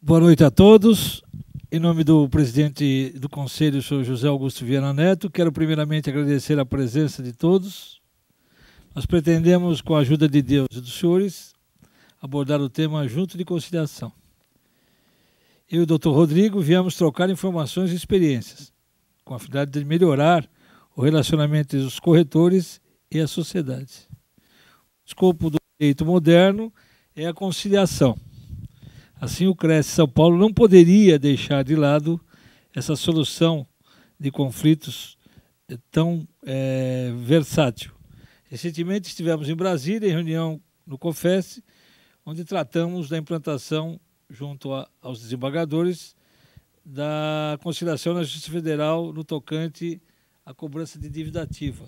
Boa noite a todos. Em nome do presidente do Conselho, o senhor José Augusto Viana Neto, quero primeiramente agradecer a presença de todos. Nós pretendemos, com a ajuda de Deus e dos senhores, abordar o tema junto de conciliação. Eu e o Dr. Rodrigo viemos trocar informações e experiências, com a finalidade de melhorar o relacionamento entre os corretores e a sociedade. O escopo do direito moderno é a conciliação. Assim, o CRES São Paulo não poderia deixar de lado essa solução de conflitos tão versátil. Recentemente estivemos em Brasília, em reunião no COFES, onde tratamos da implantação, junto aos desembargadores, da conciliação na Justiça Federal no tocante à cobrança de dívida ativa.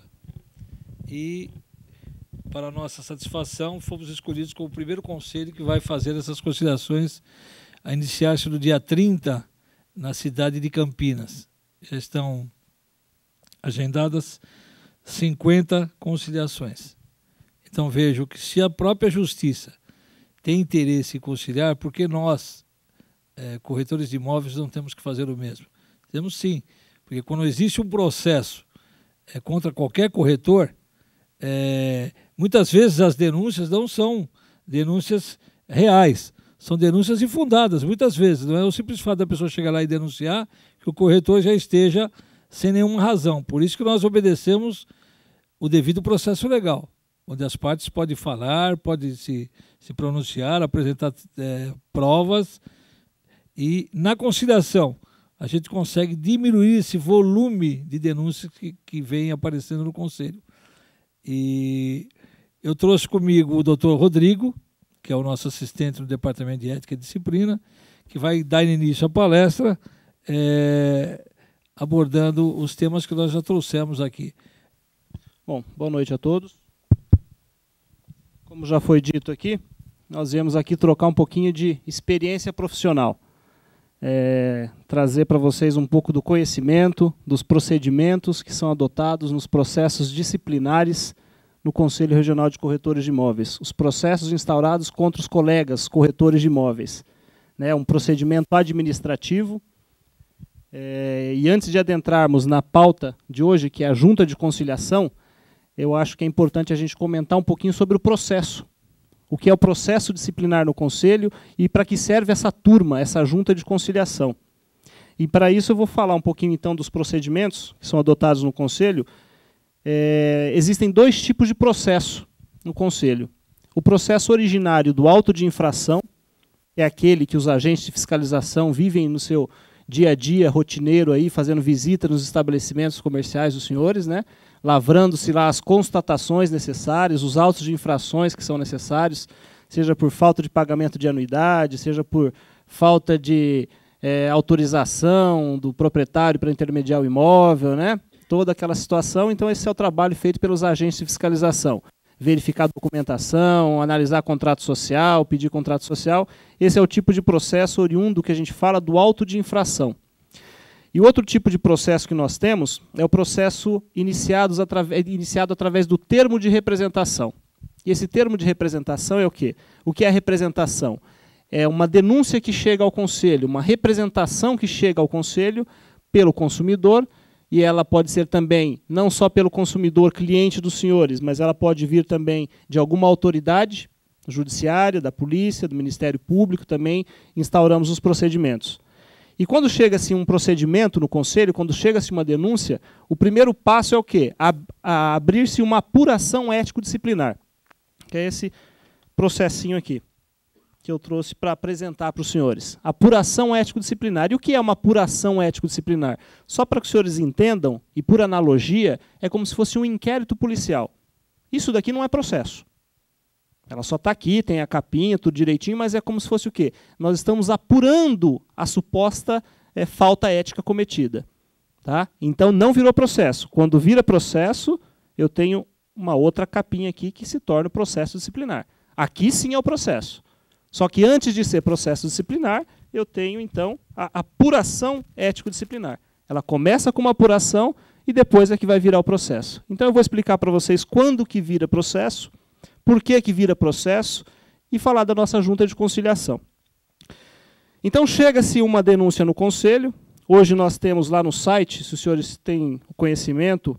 E, para nossa satisfação, fomos escolhidos como o primeiro conselho que vai fazer essas conciliações, a iniciar-se no dia 30, na cidade de Campinas. Já estão agendadas 50 conciliações. Então vejo que se a própria Justiça tem interesse em conciliar, por que nós, corretores de imóveis, não temos que fazer o mesmo? Temos sim, porque quando existe um processo contra qualquer corretor, muitas vezes as denúncias não são denúncias reais, são denúncias infundadas, muitas vezes. Não é o simples fato da pessoa chegar lá e denunciar que o corretor já esteja sem nenhuma razão. Por isso que nós obedecemos o devido processo legal, onde as partes podem falar, podem se pronunciar, apresentar provas, e na conciliação a gente consegue diminuir esse volume de denúncias que vem aparecendo no Conselho. E eu trouxe comigo o Dr. Rodrigo, que é o nosso assistente no Departamento de Ética e Disciplina, que vai dar início à palestra, abordando os temas que nós já trouxemos aqui. Bom, boa noite a todos. Como já foi dito aqui, nós viemos aqui trocar um pouquinho de experiência profissional. Trazer para vocês um pouco do conhecimento, dos procedimentos que são adotados nos processos disciplinares no Conselho Regional de Corretores de Imóveis. Os processos instaurados contra os colegas corretores de imóveis. Um procedimento administrativo. E antes de adentrarmos na pauta de hoje, que é a Junta de Conciliação, eu acho que é importante a gente comentar um pouquinho sobre o processo. O que é o processo disciplinar no Conselho e para que serve essa turma, essa Junta de Conciliação. E para isso eu vou falar um pouquinho então dos procedimentos que são adotados no Conselho. Existem dois tipos de processo no Conselho. O processo originário do auto de infração, é aquele que os agentes de fiscalização vivem no seu dia a dia rotineiro, aí, fazendo visita nos estabelecimentos comerciais dos senhores, lavrando-se lá as constatações necessárias, os autos de infrações que são necessários, seja por falta de pagamento de anuidade, seja por falta de autorização do proprietário para intermediar o imóvel, toda aquela situação. Então esse é o trabalho feito pelos agentes de fiscalização. Verificar a documentação, analisar contrato social, pedir contrato social. Esse é o tipo de processo oriundo que a gente fala do auto de infração. E outro tipo de processo que nós temos é o processo iniciado através do termo de representação. E esse termo de representação é o quê? O que é a representação? É uma denúncia que chega ao Conselho, uma representação que chega ao Conselho pelo consumidor, e ela pode ser também, não só pelo consumidor cliente dos senhores, mas ela pode vir também de alguma autoridade judiciária, da polícia, do Ministério Público, também instauramos os procedimentos. E quando chega-se um procedimento no Conselho, quando chega-se uma denúncia, o primeiro passo é o quê? A abrir-se uma apuração ético-disciplinar, que é esse processinho aqui, que eu trouxe para apresentar para os senhores. Apuração ético-disciplinar. E o que é uma apuração ético-disciplinar? Só para que os senhores entendam, e por analogia, é como se fosse um inquérito policial. Isso daqui não é processo. Ela só está aqui, tem a capinha, tudo direitinho, mas é como se fosse o quê? Nós estamos apurando a suposta falta ética cometida. Tá? Então não virou processo. Quando vira processo, eu tenho uma outra capinha aqui que se torna o processo disciplinar. Aqui sim é o processo. Só que antes de ser processo disciplinar, eu tenho, então, a apuração ético-disciplinar. Ela começa com uma apuração e depois é que vai virar o processo. Então eu vou explicar para vocês quando que vira processo, por que que vira processo e falar da nossa junta de conciliação. Então chega-se uma denúncia no conselho. Hoje nós temos lá no site, se os senhores têm conhecimento,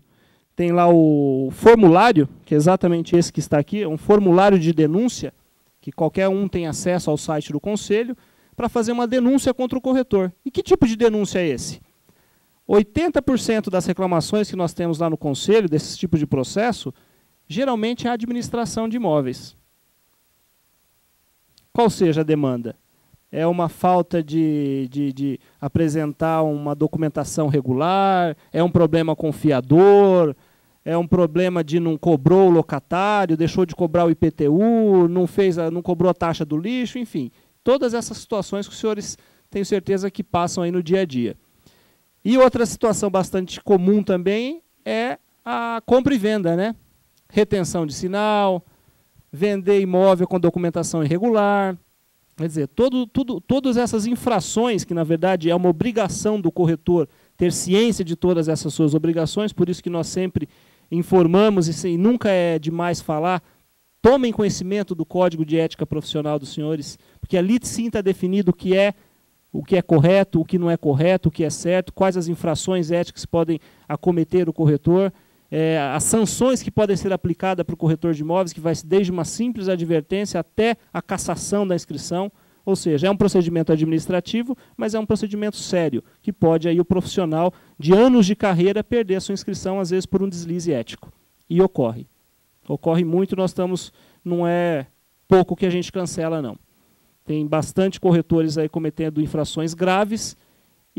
tem lá o formulário, que é exatamente esse que está aqui, é um formulário de denúncia, que qualquer um tem acesso ao site do conselho, para fazer uma denúncia contra o corretor. E que tipo de denúncia é esse? 80% das reclamações que nós temos lá no conselho, desse tipo de processo, geralmente é a administração de imóveis. Qual seja a demanda? É uma falta de apresentar uma documentação regular, é um problema com o fiador, é um problema de não cobrou o locatário, deixou de cobrar o IPTU, não cobrou a taxa do lixo, enfim. Todas essas situações que os senhores tenho certeza que passam aí no dia a dia. E outra situação bastante comum também é a compra e venda, né? Retenção de sinal, vender imóvel com documentação irregular. Quer dizer, todas essas infrações, que na verdade é uma obrigação do corretor ter ciência de todas essas suas obrigações, por isso que nós sempre informamos, e nunca é demais falar, tomem conhecimento do Código de Ética Profissional dos senhores, porque ali sim está definido o que é correto, o que não é correto, o que é certo, quais as infrações éticas podem acometer o corretor, as sanções que podem ser aplicadas para o corretor de imóveis, que vai desde uma simples advertência até a cassação da inscrição, ou seja, é um procedimento administrativo, mas é um procedimento sério, que pode aí o profissional de anos de carreira perder a sua inscrição, às vezes por um deslize ético. E ocorre. Ocorre muito, não é pouco que a gente cancela, não. Tem bastante corretores aí cometendo infrações graves,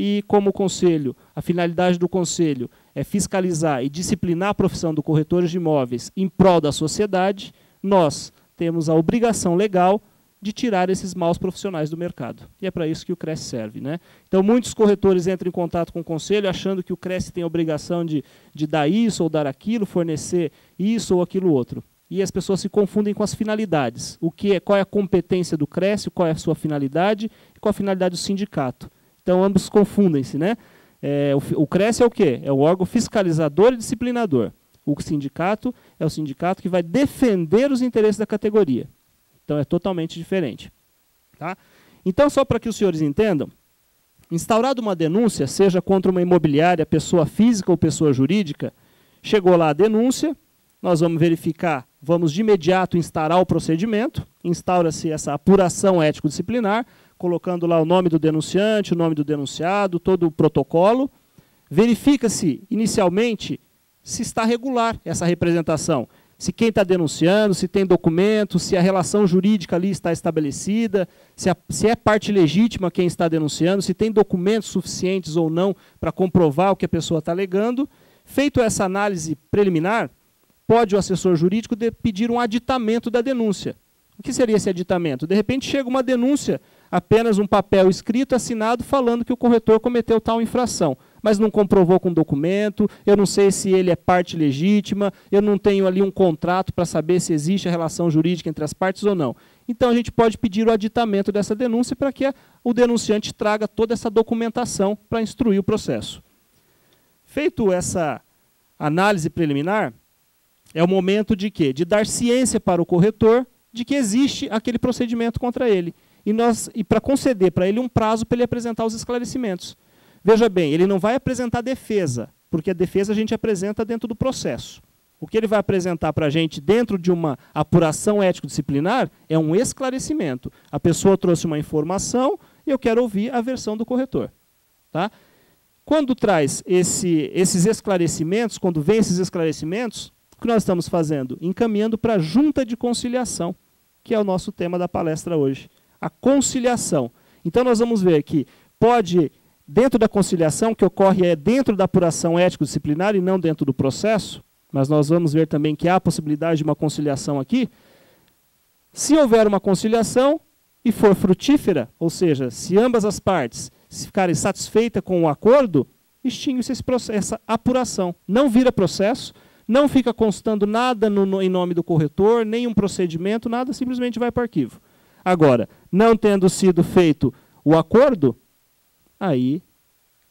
e como o conselho, a finalidade do conselho é fiscalizar e disciplinar a profissão do corretor de imóveis em prol da sociedade, nós temos a obrigação legal de tirar esses maus profissionais do mercado. E é para isso que o CRES serve, né? Então, muitos corretores entram em contato com o conselho achando que o CRES tem a obrigação de dar isso ou dar aquilo, fornecer isso ou aquilo outro. E as pessoas se confundem com as finalidades. Qual é a competência do CRES, qual é a sua finalidade e qual a finalidade do sindicato. Então, ambos confundem-se, né? O CRES é o quê? É o órgão fiscalizador e disciplinador. O sindicato é o sindicato que vai defender os interesses da categoria. Então, é totalmente diferente. Tá? Então, só para que os senhores entendam, instaurada uma denúncia, seja contra uma imobiliária, pessoa física ou pessoa jurídica, chegou lá a denúncia, nós vamos verificar, vamos de imediato instaurar o procedimento, instaura-se essa apuração ético-disciplinar, colocando lá o nome do denunciante, o nome do denunciado, todo o protocolo. Verifica-se, inicialmente, se está regular essa representação. Se quem está denunciando, se tem documento, se a relação jurídica ali está estabelecida, se é parte legítima quem está denunciando, se tem documentos suficientes ou não para comprovar o que a pessoa está alegando. Feito essa análise preliminar, pode o assessor jurídico pedir um aditamento da denúncia. O que seria esse aditamento? De repente chega uma denúncia, apenas um papel escrito, assinado, falando que o corretor cometeu tal infração, mas não comprovou com documento, eu não sei se ele é parte legítima, eu não tenho ali um contrato para saber se existe a relação jurídica entre as partes ou não. Então a gente pode pedir o aditamento dessa denúncia para que o denunciante traga toda essa documentação para instruir o processo. Feito essa análise preliminar, é o momento de quê? De dar ciência para o corretor de que existe aquele procedimento contra ele. E para conceder para ele um prazo para ele apresentar os esclarecimentos. Veja bem, ele não vai apresentar defesa, porque a defesa a gente apresenta dentro do processo. O que ele vai apresentar para a gente dentro de uma apuração ético-disciplinar é um esclarecimento. A pessoa trouxe uma informação e eu quero ouvir a versão do corretor. Tá? Quando traz esses esclarecimentos, quando vem esses esclarecimentos, o que nós estamos fazendo? Encaminhando para a junta de conciliação, que é o nosso tema da palestra hoje. A conciliação. Então nós vamos ver que pode, dentro da conciliação, que ocorre dentro da apuração ético-disciplinar e não dentro do processo, mas nós vamos ver também que há a possibilidade de uma conciliação aqui. Se houver uma conciliação e for frutífera, ou seja, se ambas as partes ficarem satisfeitas com o acordo, extingue-se essa apuração. Não vira processo, não fica constando nada em nome do corretor, nenhum procedimento, nada, simplesmente vai para o arquivo. Agora, não tendo sido feito o acordo, aí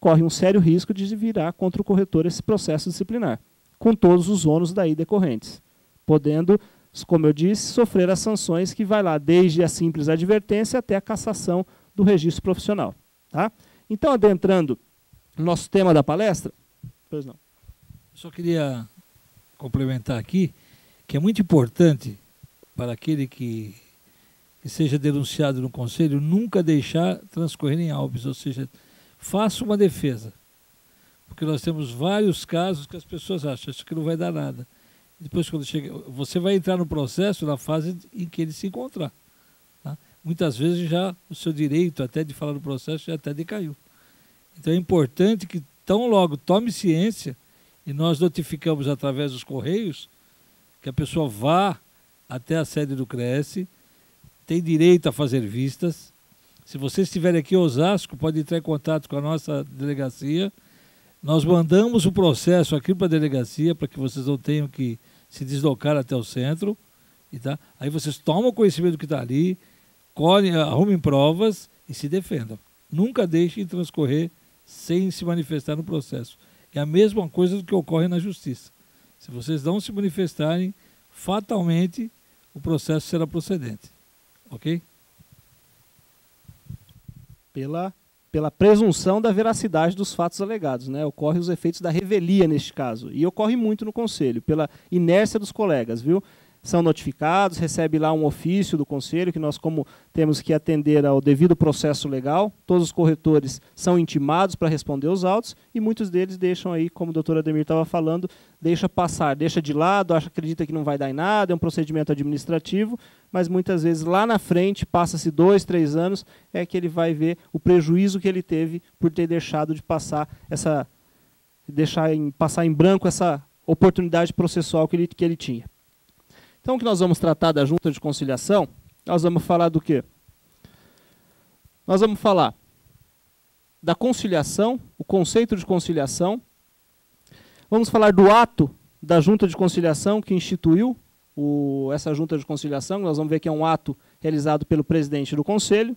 corre um sério risco de virar contra o corretor esse processo disciplinar, com todos os ônus daí decorrentes, podendo, como eu disse, sofrer as sanções que vai lá desde a simples advertência até a cassação do registro profissional. Tá? Então, adentrando no nosso tema da palestra... Pois não. Só queria complementar aqui que é muito importante para aquele que seja denunciado no conselho nunca deixar transcorrer em autos, ou seja, faça uma defesa. Porque nós temos vários casos que as pessoas acham que não vai dar nada. Depois, quando chega, você vai entrar no processo na fase em que ele se encontrar. Tá? Muitas vezes já o seu direito até de falar no processo já até decaiu. Então é importante que tão logo tome ciência, e nós notificamos através dos correios, que a pessoa vá até a sede do CRES, tem direito a fazer vistas. Se você estiver aqui em Osasco, pode entrar em contato com a nossa delegacia. Nós mandamos o processo aqui para a delegacia, para que vocês não tenham que se deslocar até o centro. E tá? Aí vocês tomam conhecimento do que está ali, arrumem provas e se defendam. Nunca deixem transcorrer sem se manifestar no processo. É a mesma coisa do que ocorre na justiça. Se vocês não se manifestarem, fatalmente o processo será procedente. Ok? Pela presunção da veracidade dos fatos alegados, né? Ocorrem os efeitos da revelia neste caso. E ocorre muito no conselho, pela inércia dos colegas, viu? São notificados, recebe lá um ofício do conselho, que nós, como temos que atender ao devido processo legal, todos os corretores são intimados para responder os autos, e muitos deles deixam aí, como o doutor Ademir estava falando, deixa passar, deixa de lado, acredita que não vai dar em nada, é um procedimento administrativo, mas muitas vezes lá na frente, passa-se 2, 3 anos, é que ele vai ver o prejuízo que ele teve por ter deixado de passar passar em branco essa oportunidade processual que ele tinha. Então, o que nós vamos tratar da junta de conciliação, nós vamos falar do quê? Nós vamos falar da conciliação, o conceito de conciliação. Vamos falar do ato da junta de conciliação que instituiu essa junta de conciliação. Nós vamos ver que é um ato realizado pelo presidente do conselho.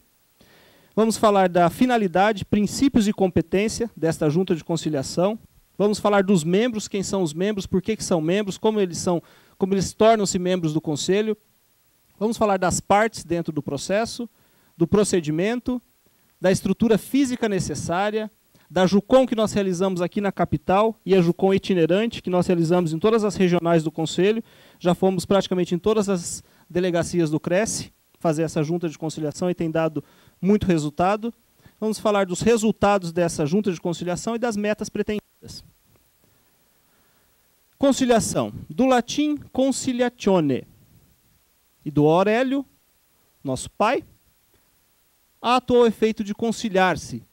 Vamos falar da finalidade, princípios e competência desta junta de conciliação. Vamos falar dos membros, quem são os membros, por que são membros, como eles tornam-se membros do conselho. Vamos falar das partes dentro do processo, do procedimento, da estrutura física necessária, da JUCOM que nós realizamos aqui na capital e a JUCOM itinerante que nós realizamos em todas as regionais do conselho. Já fomos praticamente em todas as delegacias do CRES fazer essa junta de conciliação e tem dado muito resultado. Vamos falar dos resultados dessa junta de conciliação e das metas pretendidas. Conciliação, do latim conciliatione, e do Aurélio, nosso pai, ato ou efeito de conciliar-se,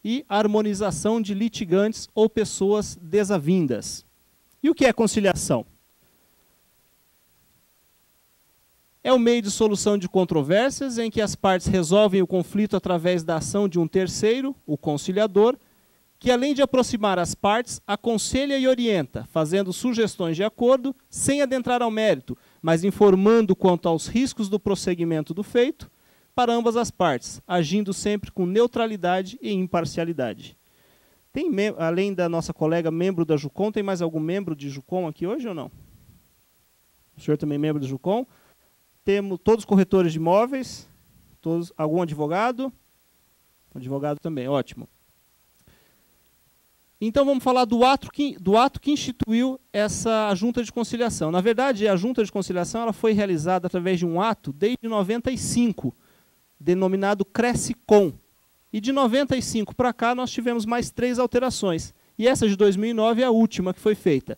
e harmonização de litigantes ou pessoas desavindas. E o que é conciliação? É o meio de solução de controvérsias em que as partes resolvem o conflito através da ação de um terceiro, o conciliador, que além de aproximar as partes, aconselha e orienta, fazendo sugestões de acordo, sem adentrar ao mérito, mas informando quanto aos riscos do prosseguimento do feito, para ambas as partes, agindo sempre com neutralidade e imparcialidade. Tem, além da nossa colega membro da JUCOM, tem mais algum membro de JUCOM aqui hoje ou não? O senhor também é membro da JUCOM? Temos todos os corretores de imóveis, algum advogado? Advogado também, ótimo. Então vamos falar do ato que instituiu essa junta de conciliação. Na verdade, a junta de conciliação ela foi realizada através de um ato desde 95, denominado CRES-COM. E de 95 para cá nós tivemos mais 3 alterações. E essa de 2009 é a última que foi feita.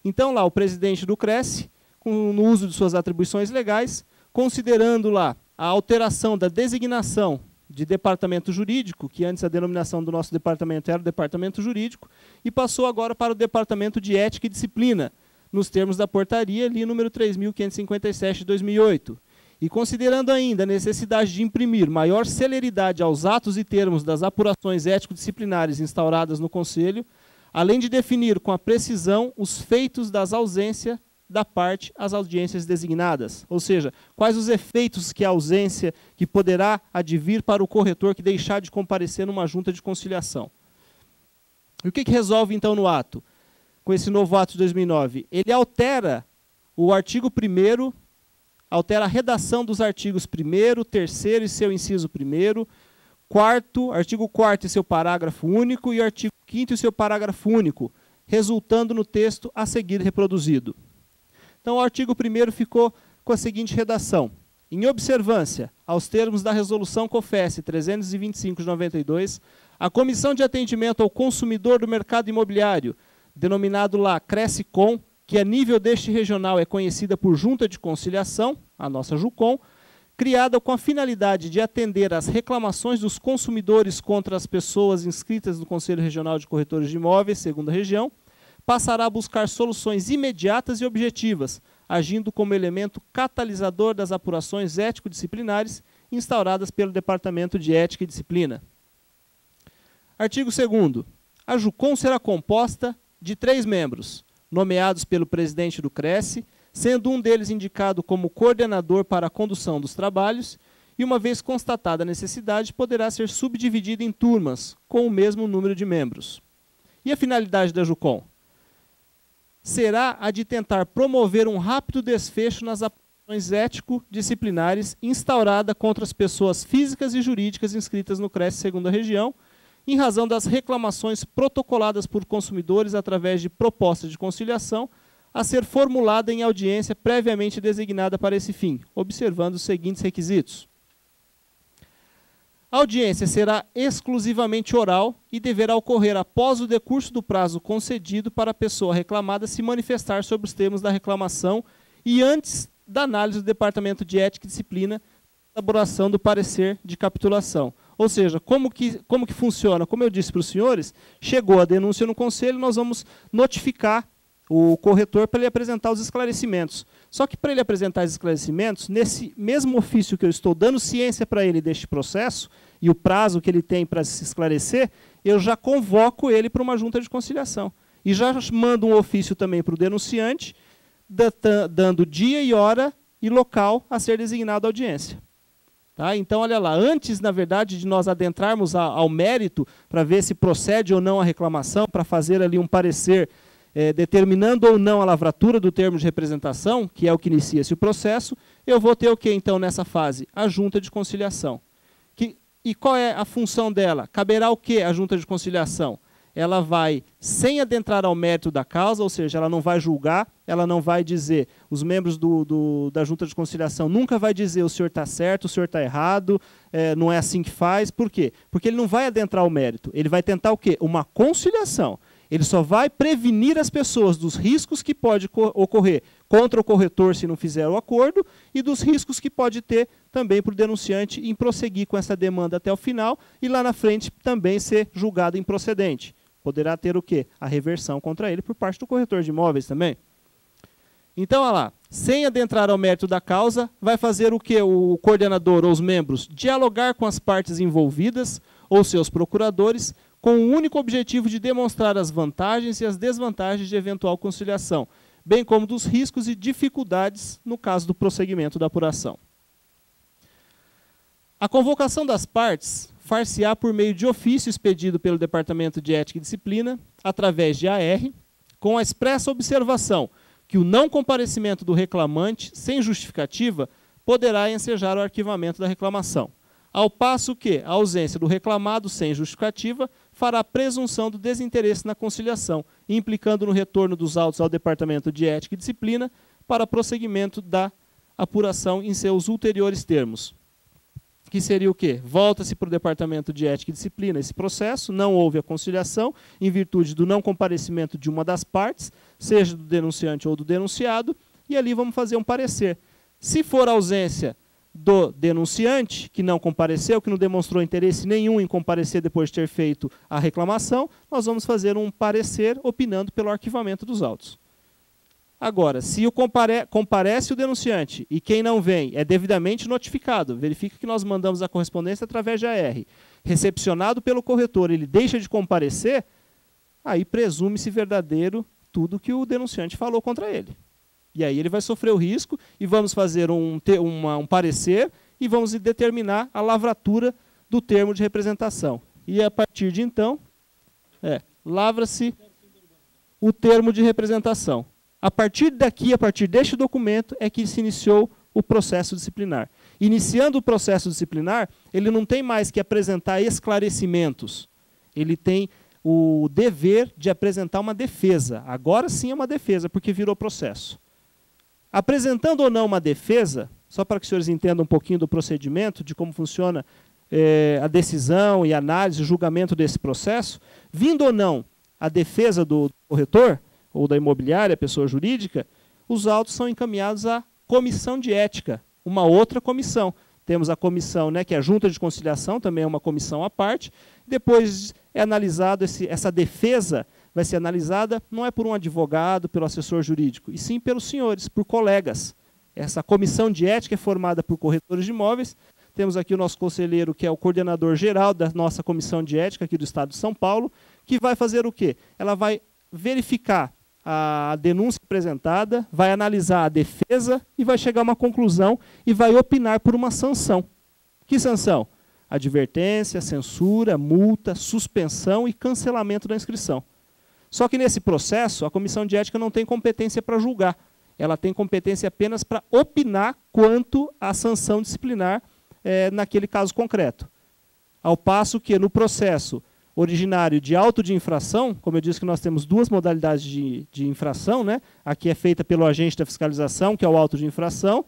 Então lá o presidente do CRES, no uso de suas atribuições legais, considerando lá a alteração da designação de departamento jurídico, que antes a denominação do nosso departamento era o departamento jurídico, e passou agora para o departamento de ética e disciplina, nos termos da portaria ali número 3.557 de 2008. E considerando ainda a necessidade de imprimir maior celeridade aos atos e termos das apurações ético-disciplinares instauradas no Conselho, além de definir com a precisão os feitos das ausências da parte às audiências designadas, ou seja, quais os efeitos que a ausência que poderá advir para o corretor que deixar de comparecer numa junta de conciliação. E o que resolve então no ato? Com esse novo ato de 2009, ele altera o artigo 1º, altera a redação dos artigos 1º, 3º e seu inciso 1º, 4º e seu parágrafo único e o artigo 5º e seu parágrafo único, resultando no texto a seguir reproduzido. Então, o artigo 1º ficou com a seguinte redação. Em observância aos termos da Resolução COFES 325 de 92, a Comissão de Atendimento ao Consumidor do Mercado Imobiliário, denominado lá CRESCOM, que a nível deste regional é conhecida por Junta de Conciliação, a nossa JUCOM, criada com a finalidade de atender às reclamações dos consumidores contra as pessoas inscritas no Conselho Regional de Corretores de Imóveis, segunda região, passará a buscar soluções imediatas e objetivas, agindo como elemento catalisador das apurações ético-disciplinares instauradas pelo Departamento de Ética e Disciplina. Artigo 2º. A JUCOM será composta de 3 membros, nomeados pelo presidente do CRESCE, sendo um deles indicado como coordenador para a condução dos trabalhos, e uma vez constatada a necessidade, poderá ser subdividido em turmas, com o mesmo número de membros. E a finalidade da JUCOM? Será a de tentar promover um rápido desfecho nas apurações ético-disciplinares instaurada contra as pessoas físicas e jurídicas inscritas no CRESCE segunda região, em razão das reclamações protocoladas por consumidores através de proposta de conciliação, a ser formulada em audiência previamente designada para esse fim, observando os seguintes requisitos. A audiência será exclusivamente oral e deverá ocorrer após o decurso do prazo concedido para a pessoa reclamada se manifestar sobre os termos da reclamação e antes da análise do Departamento de Ética e Disciplina, elaboração do parecer de capitulação. Ou seja, como que funciona? Como eu disse para os senhores, chegou a denúncia no conselho, nós vamos notificar o corretor para ele apresentar os esclarecimentos. Só que para ele apresentar os esclarecimentos, nesse mesmo ofício que eu estou dando ciência para ele deste processo, e o prazo que ele tem para se esclarecer, eu já convoco ele para uma junta de conciliação. E já mando um ofício também para o denunciante, dando dia e hora e local a ser designado a audiência. Tá? Então, olha lá, antes, na verdade, de nós adentrarmos ao mérito para ver se procede ou não a reclamação, para fazer ali um parecer determinando ou não a lavratura do termo de representação, que é o que inicia-se o processo, eu vou ter o que, então, nessa fase? A junta de conciliação. E qual é a função dela? Caberá o que a junta de conciliação? Ela vai, sem adentrar ao mérito da causa, ou seja, ela não vai julgar, ela não vai dizer, os membros da junta de conciliação nunca vai dizer o senhor está certo, o senhor está errado, não é assim que faz. Por quê? Porque ele não vai adentrar ao mérito, ele vai tentar o quê? Uma conciliação. Ele só vai prevenir as pessoas dos riscos que pode ocorrer contra o corretor se não fizer o acordo e dos riscos que pode ter também para o denunciante em prosseguir com essa demanda até o final e lá na frente também ser julgado improcedente. Poderá ter o quê? A reversão contra ele por parte do corretor de imóveis também. Então, olha lá, sem adentrar ao mérito da causa, vai fazer o quê? O coordenador ou os membros? Dialogar com as partes envolvidas ou seus procuradores com o único objetivo de demonstrar as vantagens e as desvantagens de eventual conciliação, bem como dos riscos e dificuldades no caso do prosseguimento da apuração. A convocação das partes far-se-á por meio de ofício expedido pelo Departamento de Ética e Disciplina, através de AR, com a expressa observação que o não comparecimento do reclamante, sem justificativa, poderá ensejar o arquivamento da reclamação. Ao passo que a ausência do reclamado sem justificativa fará presunção do desinteresse na conciliação, implicando no retorno dos autos ao Departamento de Ética e Disciplina para prosseguimento da apuração em seus ulteriores termos. Que seria o quê? Volta-se para o Departamento de Ética e Disciplina esse processo, não houve a conciliação, em virtude do não comparecimento de uma das partes, seja do denunciante ou do denunciado, e ali vamos fazer um parecer. Se for ausência do denunciante, que não compareceu, que não demonstrou interesse nenhum em comparecer depois de ter feito a reclamação, nós vamos fazer um parecer opinando pelo arquivamento dos autos. Agora, se comparece o denunciante e quem não vem é devidamente notificado, verifica que nós mandamos a correspondência através de AR, recepcionado pelo corretor, ele deixa de comparecer, aí presume-se verdadeiro tudo que o denunciante falou contra ele. E aí ele vai sofrer o risco e vamos fazer um parecer e vamos determinar a lavratura do termo de representação. E a partir de então, lavra-se o termo de representação. A partir daqui, a partir deste documento, é que se iniciou o processo disciplinar. Iniciando o processo disciplinar, ele não tem mais que apresentar esclarecimentos. Ele tem o dever de apresentar uma defesa. Agora sim é uma defesa, porque virou processo. Apresentando ou não uma defesa, só para que os senhores entendam um pouquinho do procedimento, de como funciona a decisão e análise, o julgamento desse processo, vindo ou não a defesa do corretor, ou da imobiliária, pessoa jurídica, os autos são encaminhados à comissão de ética, uma outra comissão. Temos a comissão, né, que é a junta de conciliação, também é uma comissão à parte. Depois é analisado, essa defesa vai ser analisada, não é por um advogado, pelo assessor jurídico, e sim pelos senhores, por colegas. Essa comissão de ética é formada por corretores de imóveis. Temos aqui o nosso conselheiro, que é o coordenador geral da nossa comissão de ética aqui do Estado de São Paulo, que vai fazer o quê? Ela vai verificar a denúncia apresentada, vai analisar a defesa e vai chegar a uma conclusão e vai opinar por uma sanção. Que sanção? Advertência, censura, multa, suspensão e cancelamento da inscrição. Só que nesse processo, a comissão de ética não tem competência para julgar. Ela tem competência apenas para opinar quanto à sanção disciplinar naquele caso concreto. Ao passo que no processo originário de auto de infração, como eu disse que nós temos duas modalidades de infração, né? Aqui é feita pelo agente da fiscalização, que é o auto de infração.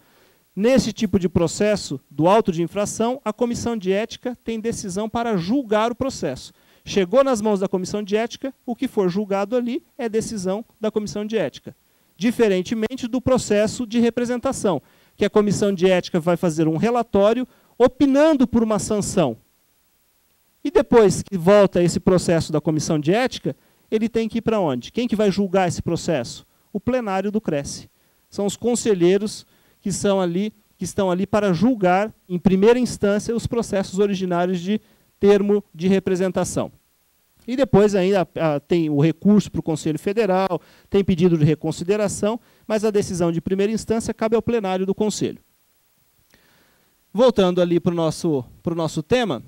Nesse tipo de processo do auto de infração, a comissão de ética tem decisão para julgar o processo. Chegou nas mãos da comissão de ética, o que for julgado ali é decisão da comissão de ética. Diferentemente do processo de representação, que a comissão de ética vai fazer um relatório opinando por uma sanção. E depois que volta esse processo da comissão de ética, ele tem que ir para onde? Quem que vai julgar esse processo? O plenário do Cresce. São os conselheiros que estão ali para julgar, em primeira instância, os processos originários de termo de representação. E depois ainda tem o recurso para o Conselho Federal, tem pedido de reconsideração, mas a decisão de primeira instância cabe ao plenário do Conselho. Voltando ali para o nosso tema,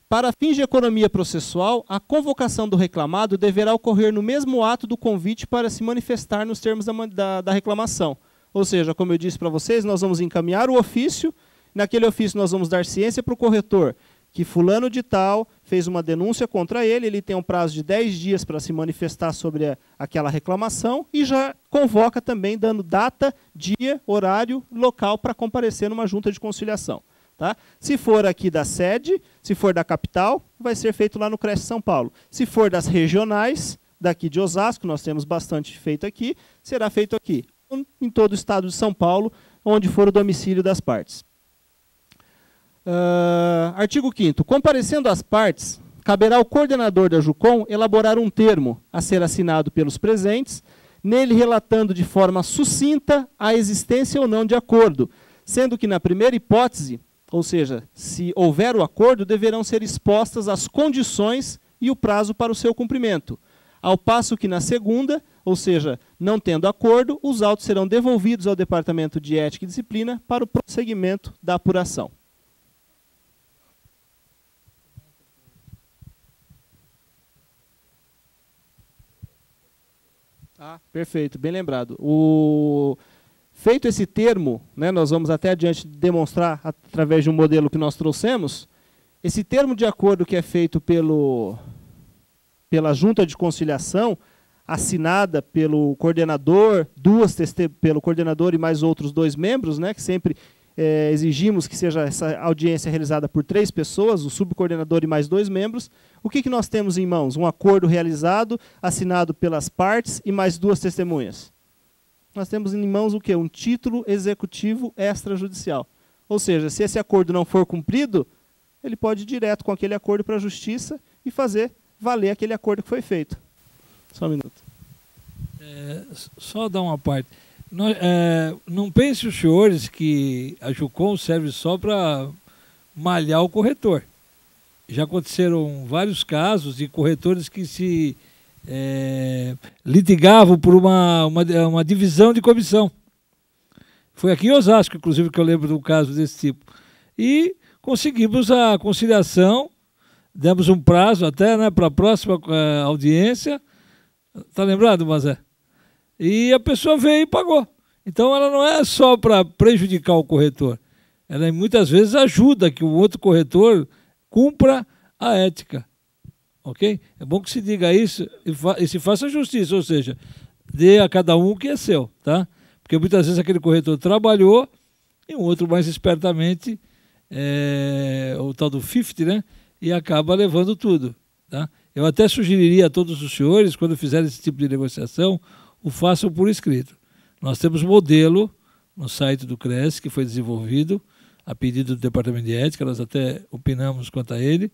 para fins de economia processual, a convocação do reclamado deverá ocorrer no mesmo ato do convite para se manifestar nos termos da reclamação. Ou seja, como eu disse para vocês, nós vamos encaminhar o ofício, naquele ofício nós vamos dar ciência para o corretor, que fulano de tal fez uma denúncia contra ele, ele tem um prazo de 10 dias para se manifestar sobre aquela reclamação e já convoca também dando data, dia, horário, local para comparecer numa junta de conciliação. Tá? Se for aqui da sede, se for da capital, vai ser feito lá no Cresce São Paulo. Se for das regionais, daqui de Osasco, nós temos bastante feito aqui, será feito aqui, em todo o estado de São Paulo, onde for o domicílio das partes. Artigo 5º. Comparecendo às partes, caberá ao coordenador da JUCOM elaborar um termo a ser assinado pelos presentes, nele relatando de forma sucinta a existência ou não de acordo, sendo que na primeira hipótese, ou seja, se houver o acordo, deverão ser expostas as condições e o prazo para o seu cumprimento. Ao passo que na segunda, ou seja, não tendo acordo, os autos serão devolvidos ao Departamento de Ética e Disciplina para o prosseguimento da apuração. Perfeito, bem lembrado. Feito esse termo, né, nós vamos até adiante demonstrar através de um modelo que nós trouxemos, esse termo de acordo que é feito pela junta de conciliação, assinada pelo coordenador, pelo coordenador e mais outros 2 membros, né, que sempre exigimos que seja essa audiência realizada por 3 pessoas, o subcoordenador e mais 2 membros. O que nós temos em mãos? Um acordo realizado, assinado pelas partes e mais 2 testemunhas. Nós temos em mãos o quê? Um título executivo extrajudicial. Ou seja, se esse acordo não for cumprido, ele pode ir direto com aquele acordo para a justiça e fazer valer aquele acordo que foi feito. Só um minuto. Só dar uma parte. Não pense os senhores que a JUCOM serve só para malhar o corretor. Já aconteceram vários casos de corretores que se litigavam por uma divisão de comissão. Foi aqui em Osasco, inclusive, que eu lembro de um caso desse tipo. E conseguimos a conciliação, demos um prazo até, né, para a próxima audiência. Está lembrado, Mazé? E a pessoa veio e pagou. Então ela não é só para prejudicar o corretor, ela muitas vezes ajuda que o outro corretor cumpra a ética. Ok? É bom que se diga isso e se faça justiça, ou seja, dê a cada um o que é seu, tá? Porque muitas vezes aquele corretor trabalhou e o outro mais espertamente, o tal do 50, né? E acaba levando tudo, tá? Eu até sugeriria a todos os senhores, quando fizerem esse tipo de negociação, o façam por escrito. Nós temos modelo no site do CRES, que foi desenvolvido a pedido do Departamento de Ética, nós até opinamos quanto a ele,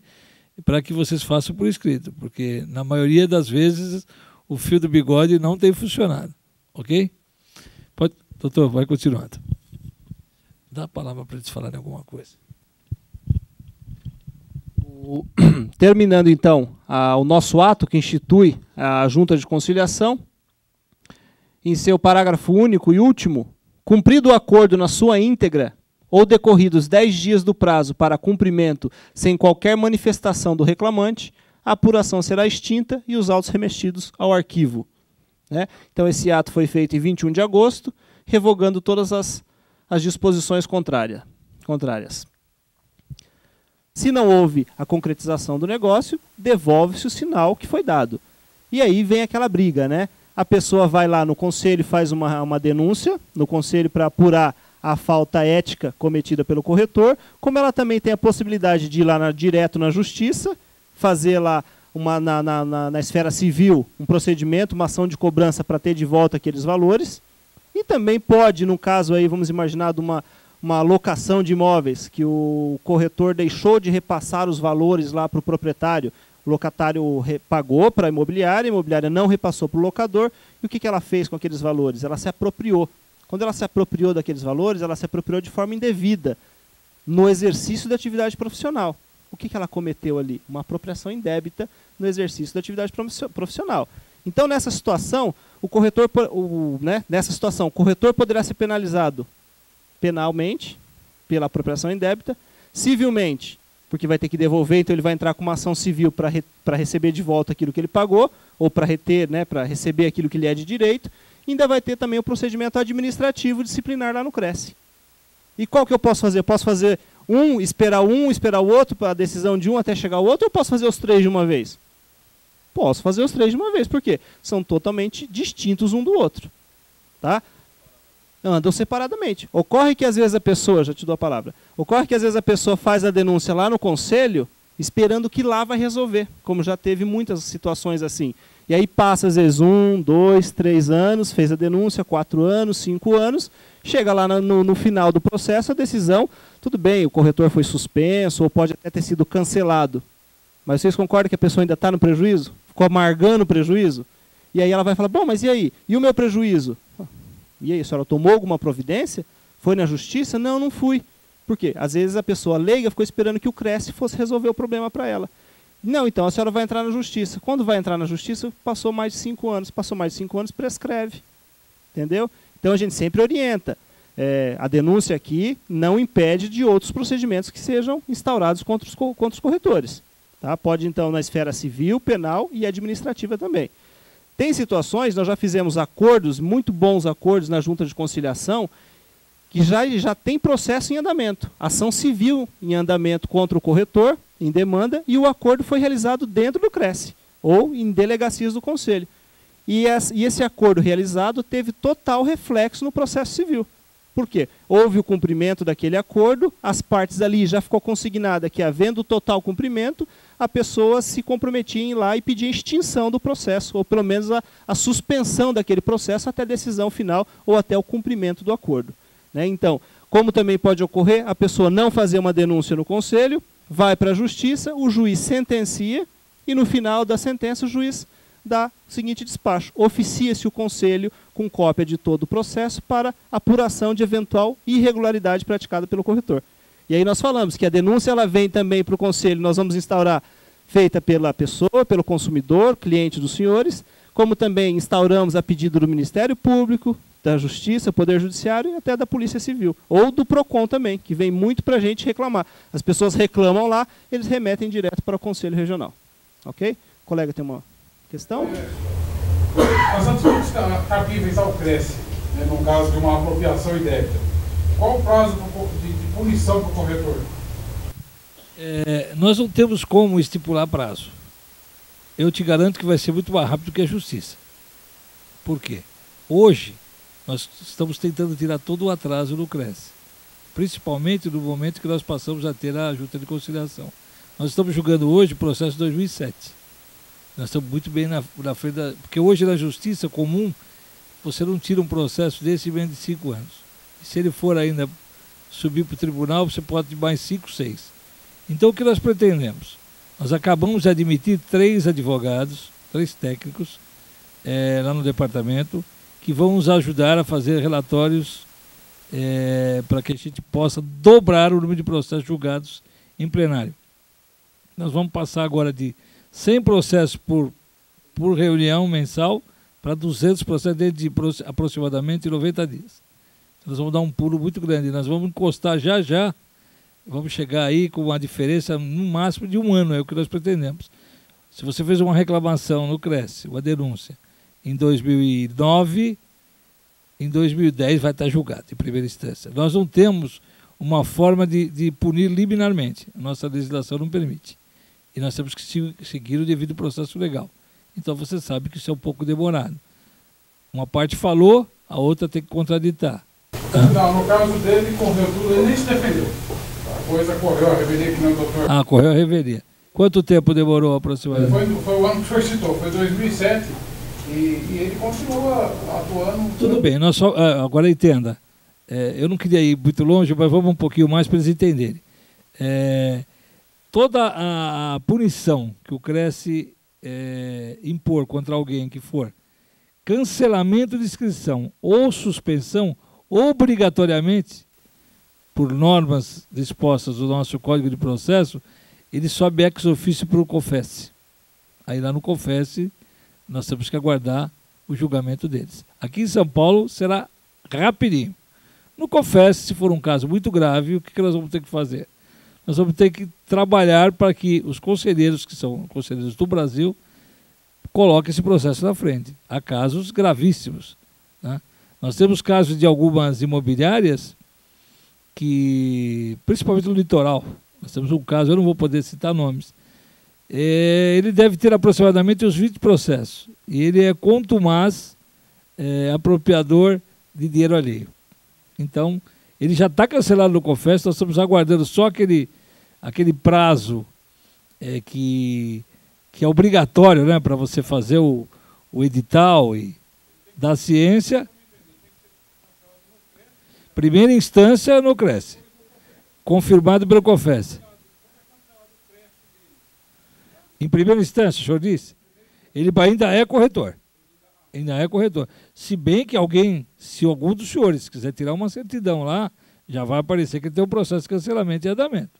para que vocês façam por escrito, porque na maioria das vezes o fio do bigode não tem funcionado, ok? Doutor, vai continuando. Dá a palavra para eles falarem alguma coisa. Terminando então o nosso ato que institui a Junta de Conciliação, em seu parágrafo único e último, cumprido o acordo na sua íntegra ou decorridos 10 dias do prazo para cumprimento sem qualquer manifestação do reclamante, a apuração será extinta e os autos remetidos ao arquivo. Né? Então esse ato foi feito em 21 de agosto, revogando todas as disposições contrárias. Se não houve a concretização do negócio, devolve-se o sinal que foi dado. E aí vem aquela briga, né? A pessoa vai lá no conselho e faz uma denúncia no conselho para apurar a falta ética cometida pelo corretor, como ela também tem a possibilidade de ir lá direto na justiça, fazer lá na esfera civil um procedimento, uma ação de cobrança para ter de volta aqueles valores, e também pode, no caso aí, vamos imaginar, de uma locação de imóveis, que o corretor deixou de repassar os valores lá para o proprietário, o locatário pagou para a imobiliária não repassou para o locador, e o que ela fez com aqueles valores? Ela se apropriou. Quando ela se apropriou daqueles valores, ela se apropriou de forma indevida, no exercício da atividade profissional. O que ela cometeu ali? Uma apropriação indébita no exercício da atividade profissional. Então, nessa situação, o corretor poderá ser penalizado penalmente, pela apropriação indébita, civilmente, porque vai ter que devolver, então ele vai entrar com uma ação civil para receber de volta aquilo que ele pagou, ou para reter, né, para receber aquilo que lhe é de direito, e ainda vai ter também o procedimento administrativo disciplinar lá no CRES. E qual que eu posso fazer? Eu posso fazer esperar o outro, para a decisão de um até chegar ao outro, ou eu posso fazer os três de uma vez? Posso fazer os três de uma vez, por quê? São totalmente distintos um do outro. Tá? Andam separadamente. Ocorre que às vezes a pessoa, já te dou a palavra, ocorre que às vezes a pessoa faz a denúncia lá no conselho, esperando que lá vai resolver, como já teve muitas situações assim. E aí passa às vezes 1, 2, 3 anos, fez a denúncia, 4 anos, 5 anos, chega lá no final do processo, a decisão, tudo bem, o corretor foi suspenso, ou pode até ter sido cancelado. Mas vocês concordam que a pessoa ainda está no prejuízo? Ficou amargando o prejuízo? E aí ela vai falar, bom, mas e aí? E o meu prejuízo? E aí, a senhora tomou alguma providência? Foi na justiça? Não, não fui. Por quê? Às vezes a pessoa leiga ficou esperando que o CRES fosse resolver o problema para ela. Não, então a senhora vai entrar na justiça. Quando vai entrar na justiça, passou mais de 5 anos. Passou mais de 5 anos, prescreve. Entendeu? Então a gente sempre orienta. A denúncia aqui não impede de outros procedimentos que sejam instaurados contra os corretores. Tá? Pode, então, na esfera civil, penal e administrativa também. Tem situações, nós já fizemos acordos, muito bons acordos na Junta de Conciliação, que já tem processo em andamento. Ação civil em andamento contra o corretor, em demanda, e o acordo foi realizado dentro do CRES, ou em delegacias do Conselho. E esse acordo realizado teve total reflexo no processo civil. Por quê? Houve o cumprimento daquele acordo, as partes ali já ficou consignada que, havendo total cumprimento, a pessoa se comprometia em ir lá e pedir a extinção do processo, ou pelo menos a suspensão daquele processo até a decisão final ou até o cumprimento do acordo. Né? Então, como também pode ocorrer, a pessoa não fazer uma denúncia no conselho, vai para a justiça, o juiz sentencia e no final da sentença o juiz dá o seguinte despacho: oficia-se o conselho com cópia de todo o processo para apuração de eventual irregularidade praticada pelo corretor. E aí nós falamos que a denúncia ela vem também para o conselho, nós vamos instaurar, feita pela pessoa, pelo consumidor, cliente dos senhores, como também instauramos a pedido do Ministério Público, da Justiça, Poder Judiciário e até da Polícia Civil. Ou do PROCON também, que vem muito para a gente reclamar. As pessoas reclamam lá, eles remetem direto para o Conselho Regional. Ok? O colega tem uma questão? Nós estamos cabíveis ao CRES, né, no caso de uma apropriação indébita. Qual o prazo de punição para o corretor? Nós não temos como estipular prazo. Eu te garanto que vai ser muito mais rápido que a justiça. Por quê? Hoje, nós estamos tentando tirar todo o atraso no CRES, principalmente no momento que nós passamos a ter a junta de conciliação. Nós estamos julgando hoje o processo 2007. Nós estamos muito bem na frente porque hoje na justiça comum, você não tira um processo desse em menos de 5 anos. E se ele for ainda subir para o tribunal, você pode ir mais 5, 6. Então o que nós pretendemos? Nós acabamos de admitir 3 advogados, 3 técnicos, lá no departamento, que vão nos ajudar a fazer relatórios para que a gente possa dobrar o número de processos julgados em plenário. Nós vamos passar agora de 100 processos por reunião mensal para 200 processos dentro de aproximadamente 90 dias. Então, nós vamos dar um pulo muito grande. Nós vamos encostar já, vamos chegar aí com uma diferença no máximo de 1 ano, é o que nós pretendemos. Se você fez uma reclamação no CRES, uma denúncia, em 2009, em 2010 vai estar julgado em primeira instância. Nós não temos uma forma de punir liminarmente. A nossa legislação não permite. E nós temos que seguir o devido processo legal. Então você sabe que isso é um pouco demorado. Uma parte falou, a outra tem que contraditar. Não, no caso dele, correu tudo, ele nem se defendeu. A coisa correu a revelia que não, doutor. Correu a revelia. Quanto tempo demorou aproximadamente? Foi o ano que o senhor citou, foi 2007, e ele continua atuando. Tudo bem, agora entenda. Eu não queria ir muito longe, mas vamos um pouquinho mais para eles entenderem. Toda a punição que o CRES impor contra alguém que for cancelamento de inscrição ou suspensão, obrigatoriamente, por normas dispostas do nosso Código de Processo, ele sobe ex officio para o COFES. Aí lá no COFES nós temos que aguardar o julgamento deles. Aqui em São Paulo será rapidinho. No COFES, se for um caso muito grave, o que nós vamos ter que fazer? Nós vamos ter que trabalhar para que os conselheiros, que são conselheiros do Brasil, coloquem esse processo na frente. Há casos gravíssimos, né? Nós temos casos de algumas imobiliárias que, principalmente no litoral, nós temos um caso, eu não vou poder citar nomes, ele deve ter aproximadamente uns 20 processos, e ele é contumaz apropriador de dinheiro alheio. Então, ele já está cancelado no COFES, nós estamos aguardando só aquele prazo que é obrigatório, né, para você fazer o edital e da ciência. Primeira instância no CRES, confirmado pelo COFES. Em primeira instância, o senhor disse? Ele ainda é corretor. Ainda é corretor. Se bem que se algum dos senhores quiser tirar uma certidão lá, já vai aparecer que ele tem um processo de cancelamento e andamento.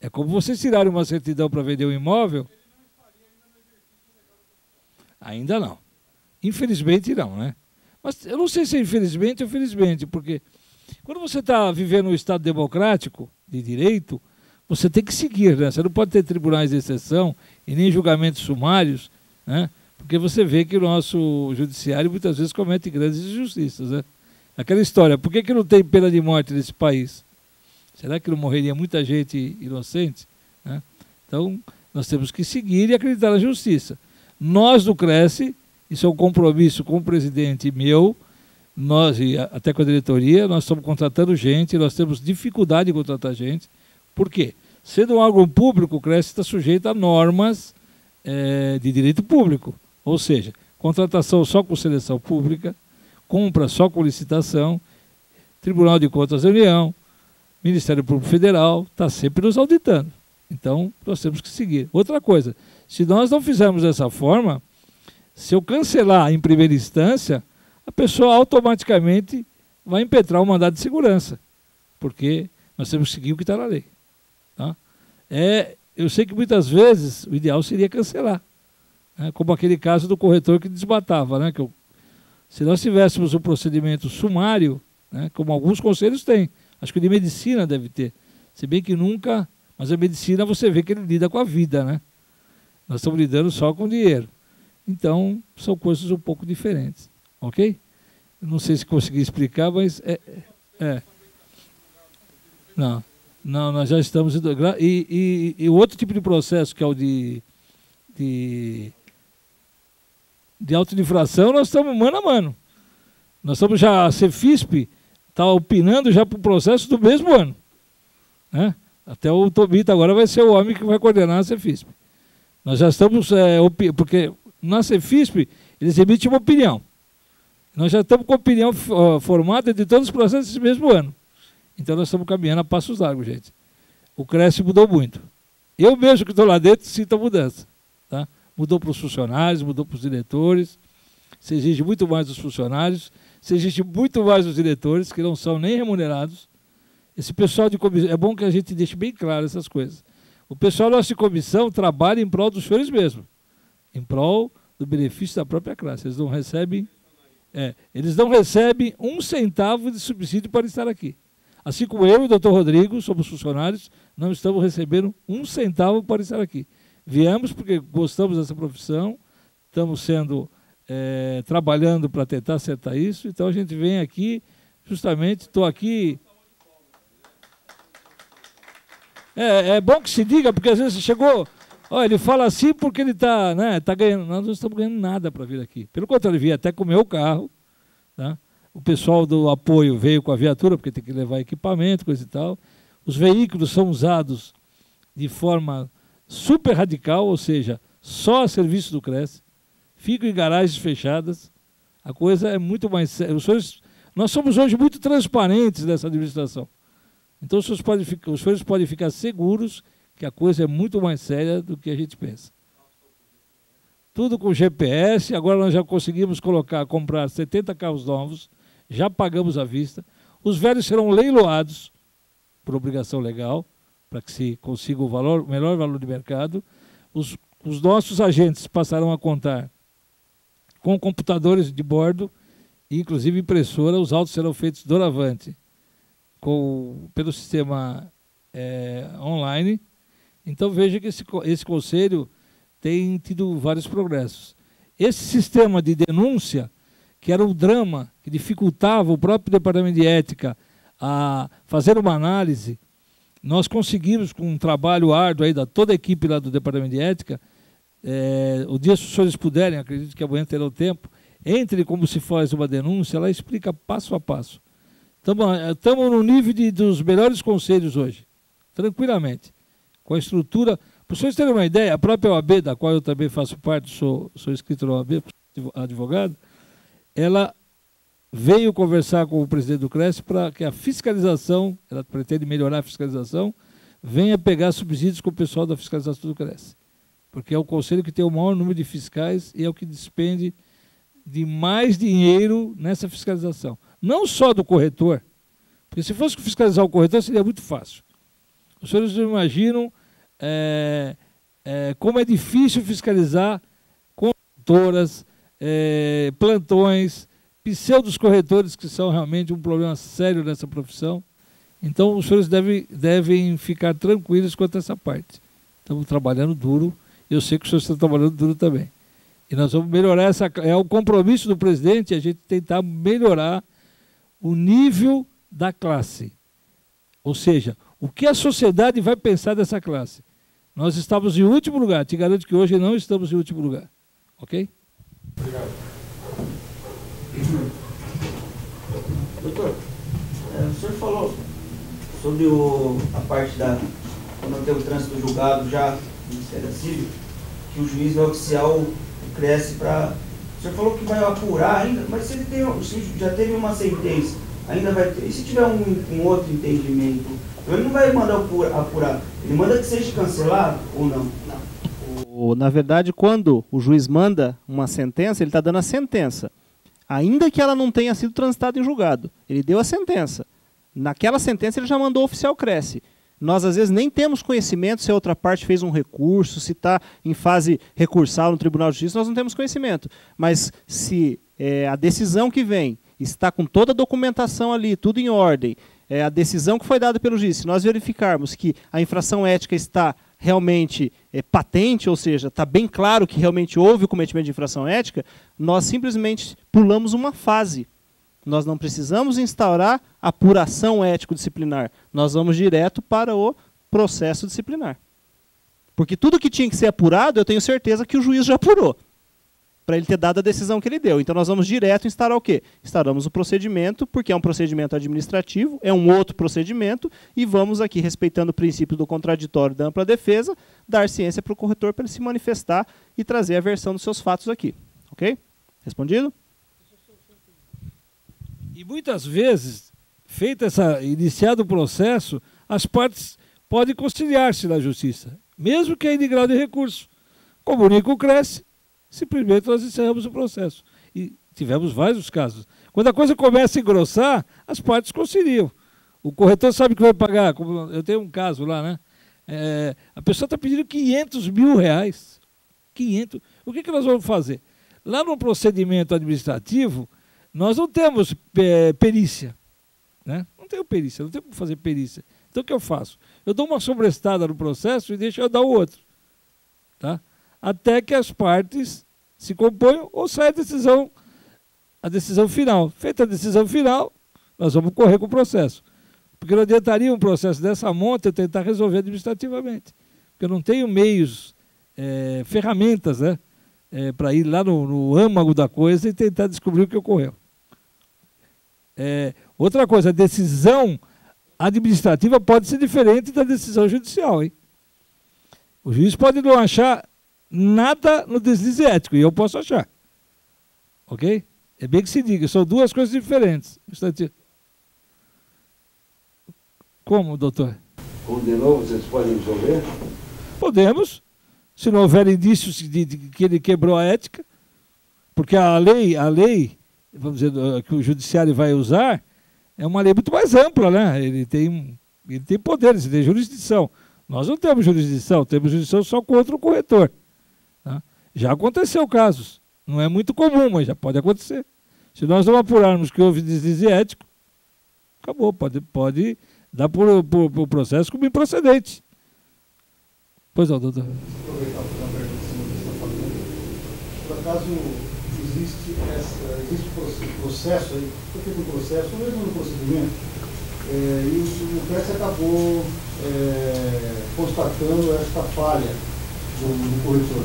É como vocês tirarem uma certidão para vender um imóvel. Ainda não. Infelizmente não, né? Mas eu não sei se é infelizmente ou felizmente, porque quando você está vivendo um Estado democrático, de direito, você tem que seguir, né? Você não pode ter tribunais de exceção e nem julgamentos sumários, né? Porque você vê que o nosso judiciário muitas vezes comete grandes injustiças, né? Aquela história, por que não tem pena de morte nesse país? Será que não morreria muita gente inocente, né? Então, nós temos que seguir e acreditar na justiça. Nós do CRES, isso é um compromisso com o presidente meu, nós e até com a diretoria, nós estamos contratando gente, nós temos dificuldade de contratar gente. Por quê? Sendo um órgão público, o CRES está sujeito a normas de direito público, ou seja, contratação só com seleção pública, compra só com licitação, Tribunal de Contas da União, Ministério Público Federal, está sempre nos auditando. Então, nós temos que seguir. Outra coisa, se nós não fizermos dessa forma, se eu cancelar em primeira instância, a pessoa automaticamente vai impetrar um mandado de segurança, porque nós temos que seguir o que está na lei. Tá? Eu sei que muitas vezes o ideal seria cancelar, né? Como aquele caso do corretor que desmatava, né? Se nós tivéssemos um procedimento sumário, né? Como alguns conselhos têm, acho que o de medicina deve ter, se bem que nunca, mas a medicina você vê que ele lida com a vida, né? Nós estamos lidando só com dinheiro. Então, são coisas um pouco diferentes. Ok? Não sei se consegui explicar, mas Não, não, nós já estamos... E o outro tipo de processo, que é o de auto de infração, nós estamos mano a mano. Nós estamos já, a Cefisp está opinando já para o processo do mesmo ano. Né? Até o Tobita agora vai ser o homem que vai coordenar a Cefisp. Nós já estamos, porque na Cefisp eles emitem uma opinião. Nós já estamos com a opinião formada de todos os processos desse mesmo ano. Então nós estamos caminhando a passos largos, gente. O Cresce mudou muito. Eu mesmo que estou lá dentro sinto a mudança. Tá? Mudou para os funcionários, mudou para os diretores. Se exige muito mais dos funcionários, se exige muito mais dos diretores, que não são nem remunerados. Esse pessoal de comissão, é bom que a gente deixe bem claro essas coisas. O pessoal nosso de comissão trabalha em prol dos senhores mesmo, em prol do benefício da própria classe. Eles não recebem, um centavo de subsídio para estar aqui. Assim como eu e o doutor Rodrigo, somos funcionários, não estamos recebendo um centavo para estar aqui. Viemos porque gostamos dessa profissão, estamos trabalhando para tentar acertar isso, então a gente vem aqui, justamente, estou aqui... É bom que se diga, porque às vezes chegou... ele fala assim porque ele está ganhando. Nós não estamos ganhando nada para vir aqui. Pelo contrário, ele veio até com o meu carro. Tá? O pessoal do apoio veio com a viatura, porque tem que levar equipamento, coisa e tal. Os veículos são usados de forma super radical, ou seja, só a serviço do Cresce. Ficam em garagens fechadas. A coisa é muito mais séria. Nós somos hoje muito transparentes nessa administração. Então os senhores podem ficar seguros que a coisa é muito mais séria do que a gente pensa. Tudo com GPS, agora nós já conseguimos comprar 70 carros novos, já pagamos à vista. Os velhos serão leiloados por obrigação legal, para que se consiga o melhor valor de mercado. Os nossos agentes passarão a contar com computadores de bordo, e inclusive impressora. Os autos serão feitos doravante, pelo sistema online. Então veja que esse conselho tem tido vários progressos. Esse sistema de denúncia, que era um drama, que dificultava o próprio departamento de ética a fazer uma análise, nós conseguimos, com um trabalho árduo aí da toda a equipe lá do departamento de ética, o dia se os senhores puderem, acredito que amanhã terão tempo, entre como se faz uma denúncia, ela explica passo a passo. Estamos no nível dos melhores conselhos hoje, tranquilamente, com a estrutura. Para os senhores terem uma ideia, a própria OAB, da qual eu também faço parte, sou inscrito na OAB, advogado, ela veio conversar com o presidente do Cresce para que a fiscalização, ela pretende melhorar a fiscalização, venha pegar subsídios com o pessoal da fiscalização do Cresce. Porque é o conselho que tem o maior número de fiscais e é o que despende de mais dinheiro nessa fiscalização. Não só do corretor, porque se fosse fiscalizar o corretor seria muito fácil. Os senhores não imaginam como é difícil fiscalizar corretoras, plantões, pseudos corretores, que são realmente um problema sério nessa profissão. Então os senhores devem ficar tranquilos quanto a essa parte. Estamos trabalhando duro, eu sei que os senhores estão trabalhando duro também. E nós vamos melhorar é o compromisso do presidente, a gente tentar melhorar o nível da classe. Ou seja, o que a sociedade vai pensar dessa classe. Nós estamos em último lugar, te garanto que hoje não estamos em último lugar. Ok? Obrigado. Doutor, o senhor falou sobre a parte quando tem o trânsito julgado já no Ministério Civil, que o juiz vai oficiar o Cresce para... O senhor falou que vai apurar ainda, mas se ele já teve uma sentença, ainda vai ter... E se tiver um outro entendimento, ele não vai mandar apurar, ele manda que seja cancelado ou não? Não. Na verdade, quando o juiz manda uma sentença, ele está dando a sentença. Ainda que ela não tenha sido transitada em julgado. Ele deu a sentença. Naquela sentença ele já mandou oficiar o Cresce. Nós, às vezes, nem temos conhecimento se a outra parte fez um recurso, se está em fase recursal no Tribunal de Justiça, nós não temos conhecimento. Mas se a decisão que vem está com toda a documentação ali, tudo em ordem, a decisão que foi dada pelo juiz, se nós verificarmos que a infração ética está realmente patente, ou seja, está bem claro que realmente houve o cometimento de infração ética, nós simplesmente pulamos uma fase. nós não precisamos instaurar apuração ético-disciplinar. Nós vamos direto para o processo disciplinar. Porque tudo que tinha que ser apurado, eu tenho certeza que o juiz já apurou, para ele ter dado a decisão que ele deu. Então nós vamos direto instaurar o quê? Instauramos o procedimento, porque é um procedimento administrativo, é um outro procedimento, e vamos aqui, respeitando o princípio do contraditório da ampla defesa, dar ciência para o corretor para ele se manifestar e trazer a versão dos seus fatos aqui. Ok? Respondido? E muitas vezes, iniciado o processo, as partes podem conciliar-se na justiça, mesmo que ainda em grau de recurso. Comunica o CRES, simplesmente nós encerramos o processo. E tivemos vários casos. Quando a coisa começa a engrossar, as partes conciliam. O corretor sabe que vai pagar. Eu tenho um caso lá, né? A pessoa está pedindo R$500 mil. 500. O que nós vamos fazer? Lá no procedimento administrativo, nós não temos perícia. Né? Não tenho perícia, não tenho como fazer perícia. Então o que eu faço? Eu dou uma sobrestada no processo e deixo eu dar o outro. Tá? Até que as partes se componham ou saia a decisão final. Feita a decisão final, nós vamos correr com o processo. Porque não adiantaria um processo dessa monta eu tentar resolver administrativamente. Porque eu não tenho meios, ferramentas, né, para ir lá no âmago da coisa e tentar descobrir o que ocorreu. Outra coisa, a decisão administrativa pode ser diferente da decisão judicial. Hein? O juiz pode não achar nada no deslize ético, e eu posso achar. Ok? É bem que se diga, são duas coisas diferentes. Como, doutor? Condenou, vocês podem resolver? Podemos, se não houver indícios de que ele quebrou a ética, porque a lei, vamos dizer, que o judiciário vai usar, é uma lei muito mais ampla, né? Ele tem poderes, ele tem jurisdição. Nós não temos jurisdição, temos jurisdição só contra o corretor. Tá? Já aconteceu casos. Não é muito comum, mas já pode acontecer. Se nós não apurarmos que houve deslize ético, acabou, pode dar por processo como improcedente. Pois não, doutor. Aproveitar para uma pergunta que você está fazendo. Por acaso existe processo aí, foi feito um processo, ou mesmo no procedimento, e o CRES acabou constatando esta falha do corretor,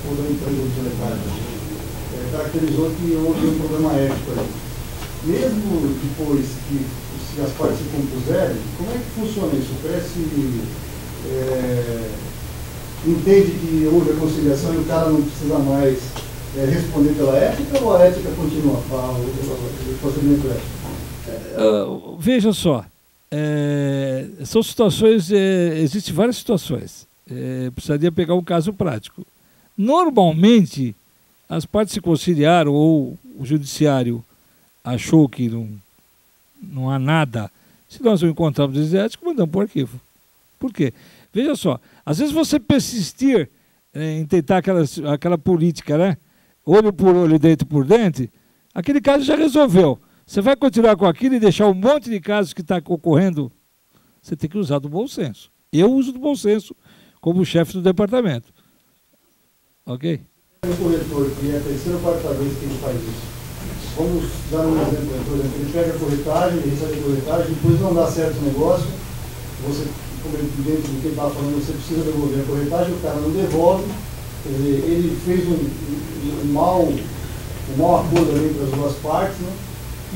ou da empresa de soletagem. Caracterizou que houve um problema ético aí. Mesmo depois que se as partes se compuserem, como é que funciona isso? O CRES entende que houve a conciliação e o cara não precisa mais responder pela ética, ou a ética continua, o procedimento ético? Veja só, são situações, existem várias situações. Precisaria pegar um caso prático. Normalmente, as partes se conciliaram ou o judiciário achou que não há nada. Se nós não encontrarmos deslize ético, mandamos para o arquivo. Por quê? Veja só, às vezes você persistir em tentar aquela política, né? Olho por olho, dente por dente, aquele caso já resolveu. Você vai continuar com aquilo e deixar um monte de casos que está ocorrendo? Você tem que usar do bom senso. Eu uso do bom senso como chefe do departamento. Ok? O corretor, que é a terceira ou quarta vez que ele faz isso. Vamos dar um exemplo, por exemplo, ele pega a corretagem, ele recebe a corretagem, depois não dá certo o negócio, você, como dentro do que ele estava falando, você precisa devolver a corretagem, o cara não devolve, quer dizer, ele fez um mau acordo ali entre as duas partes, né?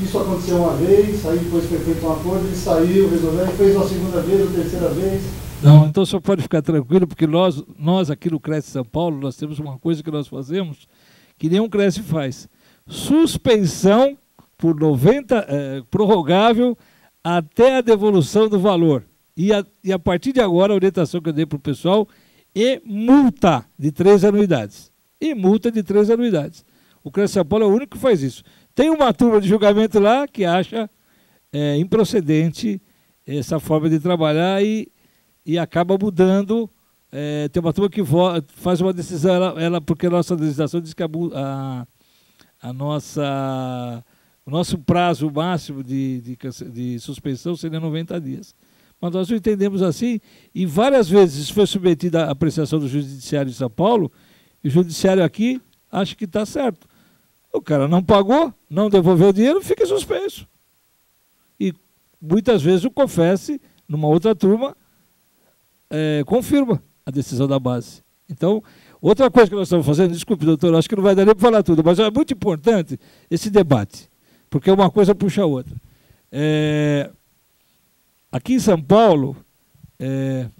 Isso aconteceu uma vez, aí depois foi feito um acordo, ele saiu, resolveu, e fez uma segunda vez, uma terceira vez. Não, então só pode ficar tranquilo, porque nós aqui no CRES São Paulo, nós temos uma coisa que nós fazemos que nenhum CRES faz. Suspensão por 90, prorrogável até a devolução do valor. E a partir de agora, a orientação que eu dei para o pessoal é multa de 3 anuidades. E multa de 3 anuidades. O CRES São Paulo é o único que faz isso. Tem uma turma de julgamento lá que acha improcedente essa forma de trabalhar e acaba mudando. Tem uma turma que faz uma decisão, porque a nossa legislação diz que o nosso prazo máximo de suspensão seria 90 dias. Mas nós não entendemos assim, e várias vezes isso foi submetido à apreciação do Judiciário de São Paulo, e o Judiciário aqui acha que está certo. O cara não pagou, não devolveu o dinheiro, fica suspenso. E muitas vezes o COFES, numa outra turma, confirma a decisão da base. Então, outra coisa que nós estamos fazendo, desculpe, doutor, acho que não vai dar nem para falar tudo, mas é muito importante esse debate, porque uma coisa puxa a outra. Aqui em São Paulo,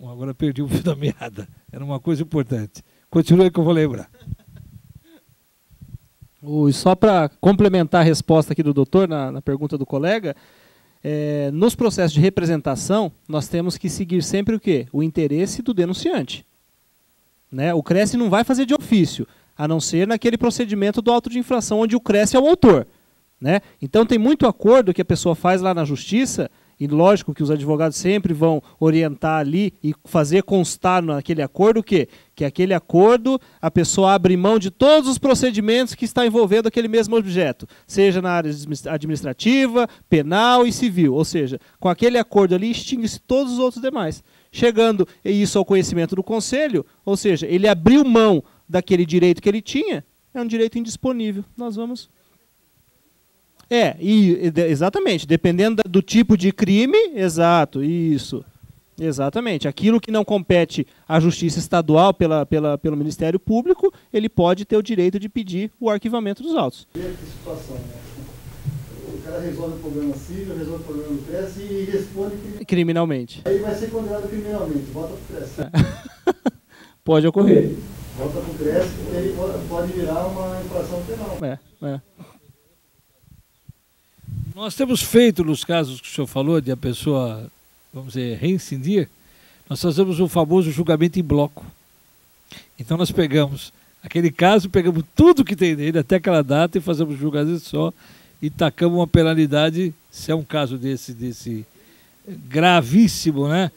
agora perdi o fio da meada, era uma coisa importante. Continue que eu vou lembrar. Só para complementar a resposta aqui do doutor na pergunta do colega, nos processos de representação, nós temos que seguir sempre o quê? O interesse do denunciante. Né? O CRES não vai fazer de ofício, a não ser naquele procedimento do auto de infração, onde o CRES é o autor. Né? Então tem muito acordo que a pessoa faz lá na justiça, e lógico que os advogados sempre vão orientar ali e fazer constar naquele acordo o quê? Que aquele acordo, a pessoa abre mão de todos os procedimentos que está envolvendo aquele mesmo objeto, seja na área administrativa, penal e civil. Ou seja, com aquele acordo ali extingue-se todos os outros demais. Chegando isso ao conhecimento do conselho, ou seja, ele abriu mão daquele direito que ele tinha, é um direito indisponível. Nós vamos... exatamente, dependendo do tipo de crime, exato, isso, exatamente. Aquilo que não compete à justiça estadual pelo Ministério Público, ele pode ter o direito de pedir o arquivamento dos autos. Que situação, né? O cara resolve o problema civil, resolve o problema do CRES e responde criminalmente. Aí vai ser condenado criminalmente, volta para o CRES. Pode ocorrer. Volta para o CRES, porque ele pode virar uma infração penal. Nós temos feito, nos casos que o senhor falou, de a pessoa, vamos dizer, reincidir, nós fazemos o famoso julgamento em bloco. Então nós pegamos aquele caso, pegamos tudo que tem nele, até aquela data, e fazemos julgamento só, e tacamos uma penalidade, se é um caso desse gravíssimo, né?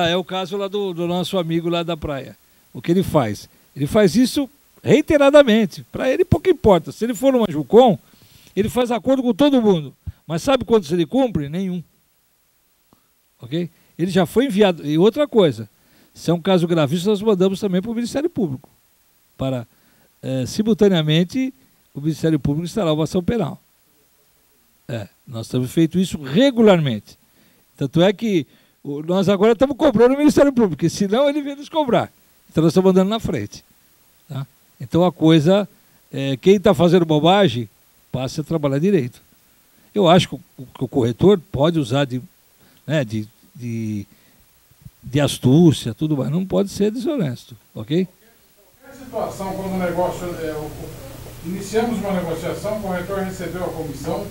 É o caso lá do nosso amigo lá da praia. O que ele faz? Ele faz isso reiteradamente. Para ele pouco importa. Se ele for numa Jucom, ele faz acordo com todo mundo. Mas sabe quantos ele cumpre? Nenhum. Ok? Ele já foi enviado. E outra coisa, se é um caso gravíssimo, nós mandamos também para o Ministério Público. Para, simultaneamente, o Ministério Público instalar uma ação penal. Nós temos feito isso regularmente. Tanto é que nós agora estamos cobrando o Ministério Público, porque senão ele vem nos cobrar. Então nós estamos andando na frente. Tá? Então a coisa, quem está fazendo bobagem, passe a trabalhar direito. Eu acho que o corretor pode usar de astúcia, tudo mais, não pode ser desonesto, ok? Qualquer situação, quando o negócio, iniciamos uma negociação, o corretor recebeu a comissão,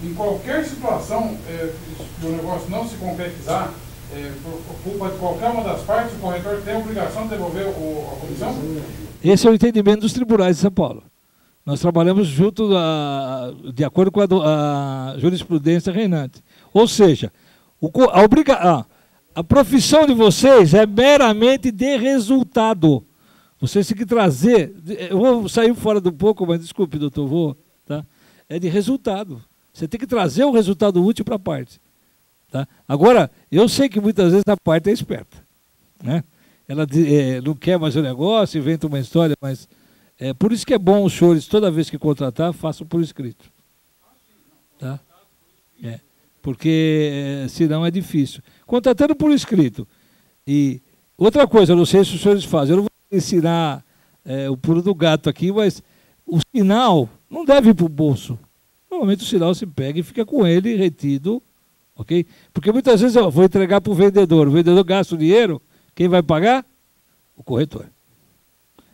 em qualquer situação que o negócio não se concretizar, por culpa de qualquer uma das partes, o corretor tem a obrigação de devolver a comissão? Esse é o entendimento dos tribunais de São Paulo. Nós trabalhamos junto, de acordo com a jurisprudência reinante. Ou seja, a profissão de vocês é meramente de resultado. Vocês têm que trazer... Eu vou sair fora do pouco, mas desculpe, doutor, tá? É de resultado. Você tem que trazer um resultado útil para a parte. Tá? Agora, eu sei que muitas vezes a parte é esperta. Né? Ela não quer mais o negócio, inventa uma história, mas... por isso que é bom os senhores, toda vez que contratar, façam por escrito. Tá? Porque senão é difícil. Contratando por escrito. E outra coisa, eu não sei se os senhores fazem, eu não vou ensinar o pulo do gato aqui, mas o sinal não deve ir para o bolso. Normalmente o sinal se pega e fica com ele retido, ok? Porque muitas vezes eu vou entregar para o vendedor gasta o dinheiro, quem vai pagar? O corretor.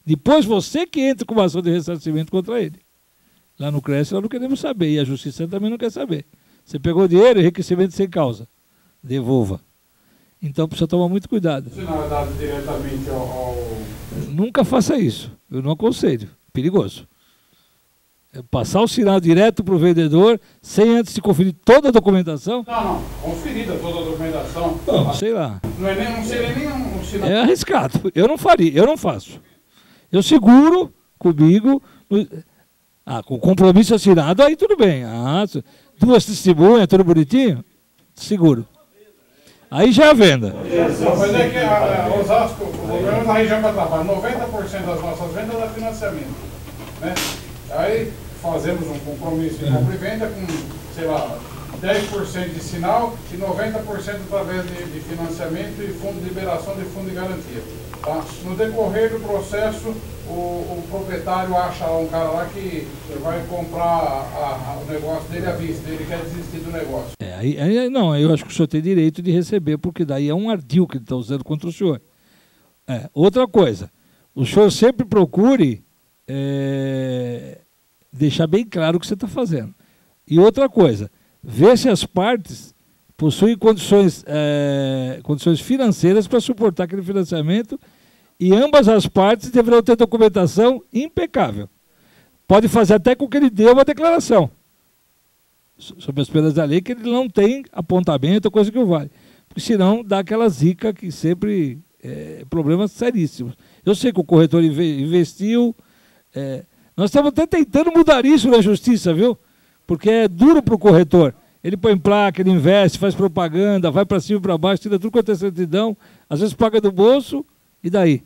Depois você que entra com uma ação de ressarcimento contra ele. Lá no CRES nós não queremos saber, e a Justiça também não quer saber. Você pegou o dinheiro, enriquecimento sem causa. Devolva. Então precisa tomar muito cuidado. Se não é dado diretamente ao... Nunca faça isso. Eu não aconselho. Perigoso. Passar o sinal direto para o vendedor, sem antes de conferir toda a documentação? Não. Conferida toda a documentação. Não, sei lá. Não seria nem um sinal. É arriscado. Eu não faria, eu não faço. Eu seguro comigo, com compromisso assinado, aí tudo bem. 2 testemunhas, tudo bonitinho, seguro. Aí já é a venda. Mas é que Osasco, o governo na região que eu trabalho, 90% das nossas vendas é financiamento. Né? Aí fazemos um compromisso de compra e venda com, sei lá, 10% de sinal e 90% através de financiamento e fundo de liberação de fundo de garantia. Tá? No decorrer do processo, o proprietário acha um cara lá que vai comprar o negócio dele à vista, ele quer desistir do negócio. Não, eu acho que o senhor tem direito de receber, porque daí é um ardil que ele está usando contra o senhor. Outra coisa, o senhor sempre procure deixar bem claro o que você está fazendo. E outra coisa, ver se as partes possuem condições financeiras para suportar aquele financiamento, e ambas as partes deverão ter documentação impecável. Pode fazer até com que ele dê uma declaração, sob as penas da lei, que ele não tem apontamento ou coisa que o vale. Porque senão dá aquela zica que sempre problemas seríssimos. Eu sei que o corretor investiu, nós estamos até tentando mudar isso na justiça, viu? Porque é duro para o corretor. Ele põe placa, ele investe, faz propaganda, vai para cima e para baixo, tira tudo quanto é certidão, às vezes paga do bolso, e daí?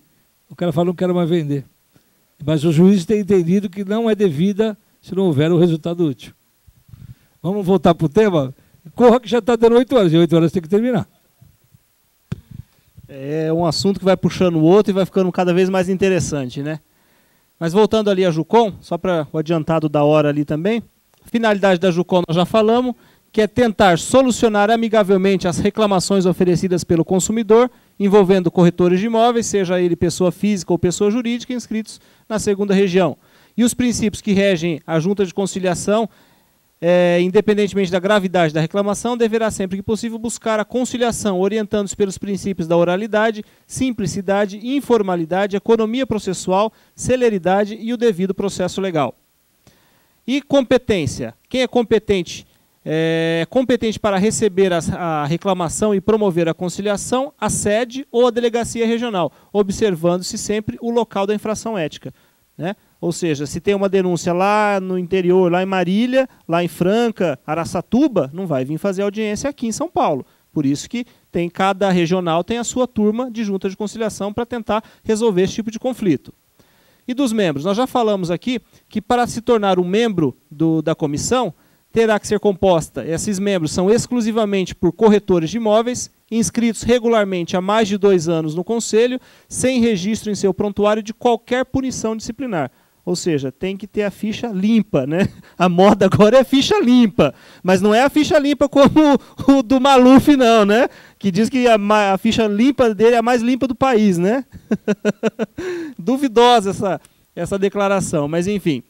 O cara fala, não quero mais vender. Mas o juiz tem entendido que não é devida se não houver um resultado útil. Vamos voltar para o tema? Corra que já está dando 8 horas, e 8 horas tem que terminar. É um assunto que vai puxando o outro e vai ficando cada vez mais interessante, né? Mas voltando ali a Jucom, só para o adiantado da hora ali também, a finalidade da Jucom nós já falamos, que é tentar solucionar amigavelmente as reclamações oferecidas pelo consumidor, envolvendo corretores de imóveis, seja ele pessoa física ou pessoa jurídica, inscritos na 2ª região. E os princípios que regem a junta de conciliação, independentemente da gravidade da reclamação, deverá sempre que possível buscar a conciliação, orientando-se pelos princípios da oralidade, simplicidade, informalidade, economia processual, celeridade e o devido processo legal. E competência. Quem é competente? É competente para receber a reclamação e promover a conciliação, a sede ou a delegacia regional, observando-se sempre o local da infração ética, né? Ou seja, se tem uma denúncia lá no interior, lá em Marília, lá em Franca, Araçatuba, não vai vir fazer audiência aqui em São Paulo. Por isso que cada regional tem a sua turma de junta de conciliação para tentar resolver esse tipo de conflito. E dos membros, nós já falamos aqui que para se tornar um membro da comissão, terá que ser composta, esses membros são exclusivamente por corretores de imóveis, inscritos regularmente há mais de 2 anos no Conselho, sem registro em seu prontuário de qualquer punição disciplinar. Ou seja, tem que ter a ficha limpa, né? A moda agora é ficha limpa, mas não é a ficha limpa como o do Maluf, não, né? Que diz que a ficha limpa dele é a mais limpa do país, né? Duvidosa essa declaração, mas enfim.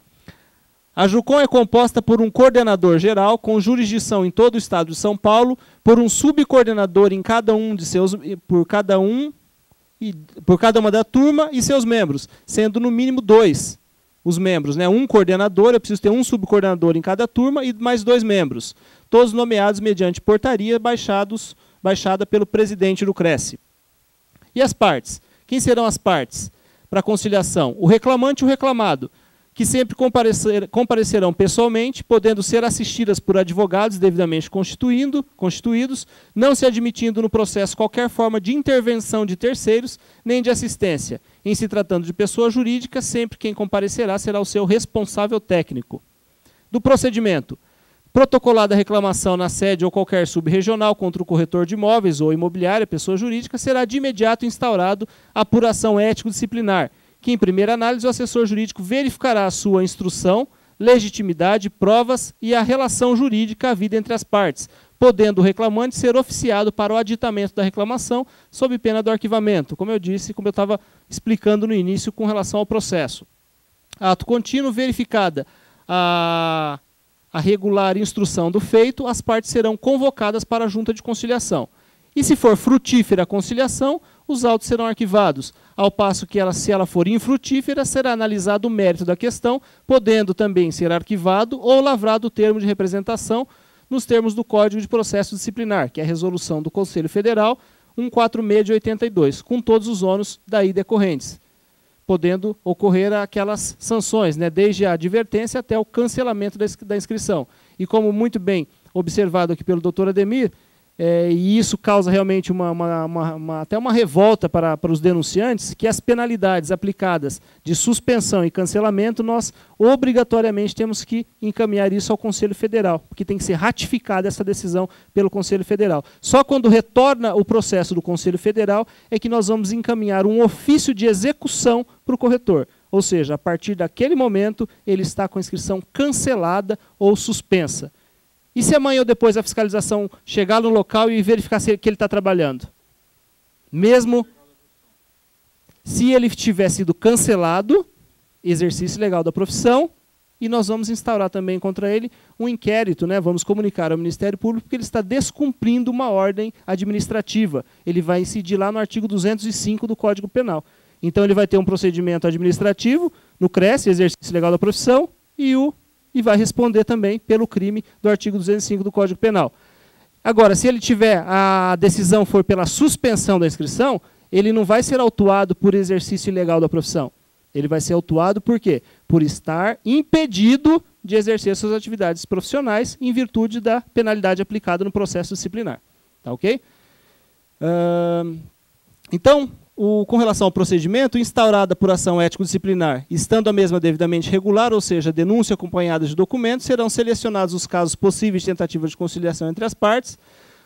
A Jucom é composta por um coordenador geral, com jurisdição em todo o estado de São Paulo, por um subcoordenador em cada por cada uma da turma e seus membros, sendo no mínimo 2 os membros, né? Um coordenador, eu preciso ter um subcoordenador em cada turma e mais 2 membros, todos nomeados mediante portaria baixada pelo presidente do Cresce. E as partes? Quem serão as partes para conciliação? O reclamante e o reclamado, que sempre comparecerão pessoalmente, podendo ser assistidas por advogados devidamente constituídos, não se admitindo no processo qualquer forma de intervenção de terceiros, nem de assistência. Em se tratando de pessoa jurídica, sempre quem comparecerá será o seu responsável técnico. Do procedimento: protocolada a reclamação na sede ou qualquer subregional contra o corretor de imóveis ou imobiliária, pessoa jurídica, será de imediato instaurado a apuração ético-disciplinar, que, em primeira análise, o assessor jurídico verificará a sua instrução, legitimidade, provas e a relação jurídica havida entre as partes, podendo o reclamante ser oficiado para o aditamento da reclamação, sob pena do arquivamento, como eu disse, como eu estava explicando no início com relação ao processo. Ato contínuo, verificada a regular instrução do feito, as partes serão convocadas para a junta de conciliação. E se for frutífera a conciliação, os autos serão arquivados, ao passo que se ela for infrutífera, será analisado o mérito da questão, podendo também ser arquivado ou lavrado o termo de representação nos termos do Código de Processo Disciplinar, que é a resolução do Conselho Federal 146 de 82, com todos os ônus daí decorrentes, podendo ocorrer aquelas sanções, né, desde a advertência até o cancelamento da inscrição. E como muito bem observado aqui pelo Dr. Ademir, e isso causa realmente até uma revolta para os denunciantes, que as penalidades aplicadas de suspensão e cancelamento, nós obrigatoriamente temos que encaminhar isso ao Conselho Federal, porque tem que ser ratificada essa decisão pelo Conselho Federal. Só quando retorna o processo do Conselho Federal é que nós vamos encaminhar um ofício de execução para o corretor. Ou seja, a partir daquele momento, ele está com a inscrição cancelada ou suspensa. E se amanhã ou depois a fiscalização chegar no local e verificar que ele está trabalhando? Mesmo se ele tiver sido cancelado, exercício legal da profissão, e nós vamos instaurar também contra ele um inquérito, né? Vamos comunicar ao Ministério Público que ele está descumprindo uma ordem administrativa. Ele vai incidir lá no artigo 205 do Código Penal. Então ele vai ter um procedimento administrativo no CRES, exercício legal da profissão, e vai responder também pelo crime do artigo 205 do Código Penal. Agora, se ele tiver, a decisão for pela suspensão da inscrição, ele não vai ser autuado por exercício ilegal da profissão. Ele vai ser autuado por quê? Por estar impedido de exercer suas atividades profissionais em virtude da penalidade aplicada no processo disciplinar. Tá ok? Então, com relação ao procedimento, instaurada por ação ético-disciplinar, estando a mesma devidamente regular, ou seja, denúncia acompanhada de documentos, serão selecionados os casos possíveis de tentativa de conciliação entre as partes.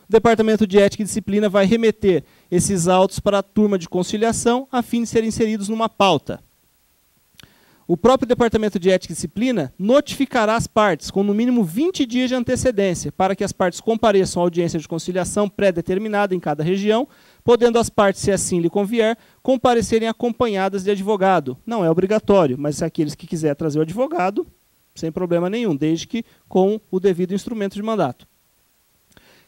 O Departamento de Ética e Disciplina vai remeter esses autos para a turma de conciliação, a fim de serem inseridos numa pauta. O próprio Departamento de Ética e Disciplina notificará as partes com no mínimo 20 dias de antecedência para que as partes compareçam à audiência de conciliação pré-determinada em cada região, podendo as partes, se assim lhe convier, comparecerem acompanhadas de advogado. Não é obrigatório, mas aqueles que quiserem trazer o advogado, sem problema nenhum, desde que com o devido instrumento de mandato.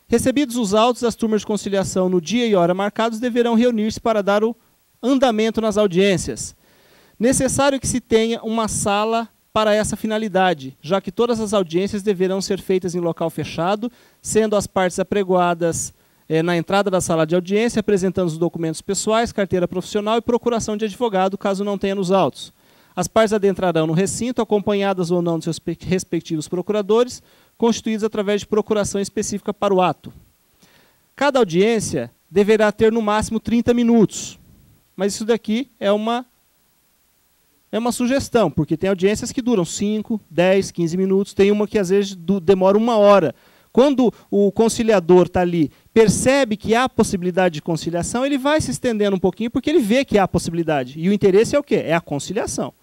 Recebidos os autos, as turmas de conciliação no dia e hora marcados deverão reunir-se para dar o andamento nas audiências. Necessário que se tenha uma sala para essa finalidade, já que todas as audiências deverão ser feitas em local fechado, sendo as partes apregoadas na entrada da sala de audiência, apresentando os documentos pessoais, carteira profissional e procuração de advogado, caso não tenha nos autos. As partes adentrarão no recinto, acompanhadas ou não de seus respectivos procuradores, constituídos através de procuração específica para o ato. Cada audiência deverá ter no máximo 30 minutos, mas isso daqui é uma sugestão, porque tem audiências que duram 5, 10, 15 minutos, tem uma que às vezes demora 1 hora. Quando o conciliador está ali, percebe que há possibilidade de conciliação, ele vai se estendendo um pouquinho, porque ele vê que há possibilidade. E o interesse é o quê? É a conciliação.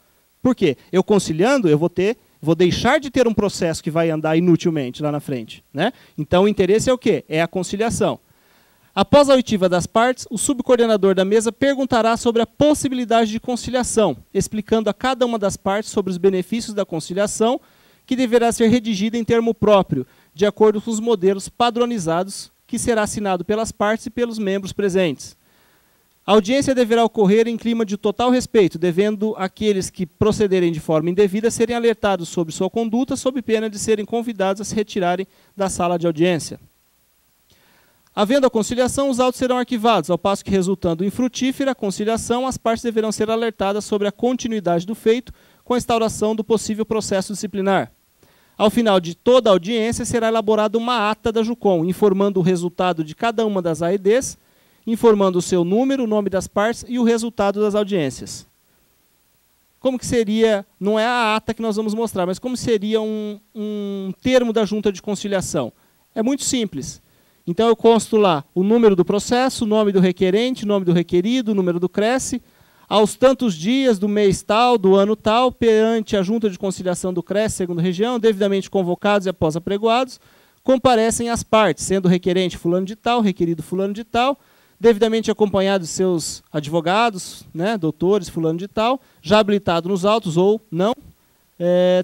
Por quê? Eu conciliando, eu vou deixar de ter um processo que vai andar inutilmente lá na frente, né? Então o interesse é o quê? É a conciliação. Após a oitiva das partes, o subcoordenador da mesa perguntará sobre a possibilidade de conciliação, explicando a cada uma das partes sobre os benefícios da conciliação, que deverá ser redigida em termo próprio, de acordo com os modelos padronizados, que será assinado pelas partes e pelos membros presentes. A audiência deverá ocorrer em clima de total respeito, devendo aqueles que procederem de forma indevida serem alertados sobre sua conduta, sob pena de serem convidados a se retirarem da sala de audiência. Havendo a conciliação, os autos serão arquivados, ao passo que, resultando infrutífera a conciliação, as partes deverão ser alertadas sobre a continuidade do feito com a instauração do possível processo disciplinar. Ao final de toda a audiência, será elaborada uma ata da JUCOM, informando o resultado de cada uma das AEDs, informando o seu número, o nome das partes e o resultado das audiências. Como que seria, não é a ata que nós vamos mostrar, mas como seria um termo da junta de conciliação? É muito simples. Então eu consto lá o número do processo, o nome do requerente, o nome do requerido, o número do CRES, aos tantos dias do mês tal, do ano tal, perante a junta de conciliação do CRES, segunda região, devidamente convocados e após apregoados, comparecem as partes, sendo o requerente fulano de tal, requerido fulano de tal, devidamente acompanhados de seus advogados, né, doutores fulano de tal, já habilitado nos autos ou não,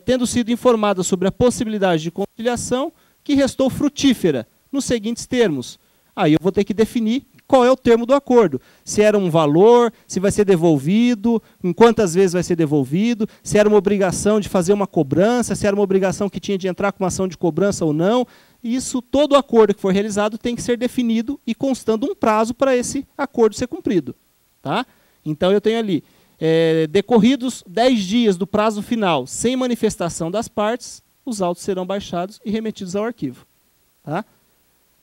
tendo sido informada sobre a possibilidade de conciliação, que restou frutífera, nos seguintes termos. Aí eu vou ter que definir qual é o termo do acordo. Se era um valor, se vai ser devolvido, em quantas vezes vai ser devolvido, se era uma obrigação de fazer uma cobrança, se era uma obrigação que tinha de entrar com uma ação de cobrança ou não. Isso, todo acordo que for realizado tem que ser definido e constando um prazo para esse acordo ser cumprido. Tá? Então eu tenho ali, decorridos 10 dias do prazo final, sem manifestação das partes, os autos serão baixados e remetidos ao arquivo. Tá?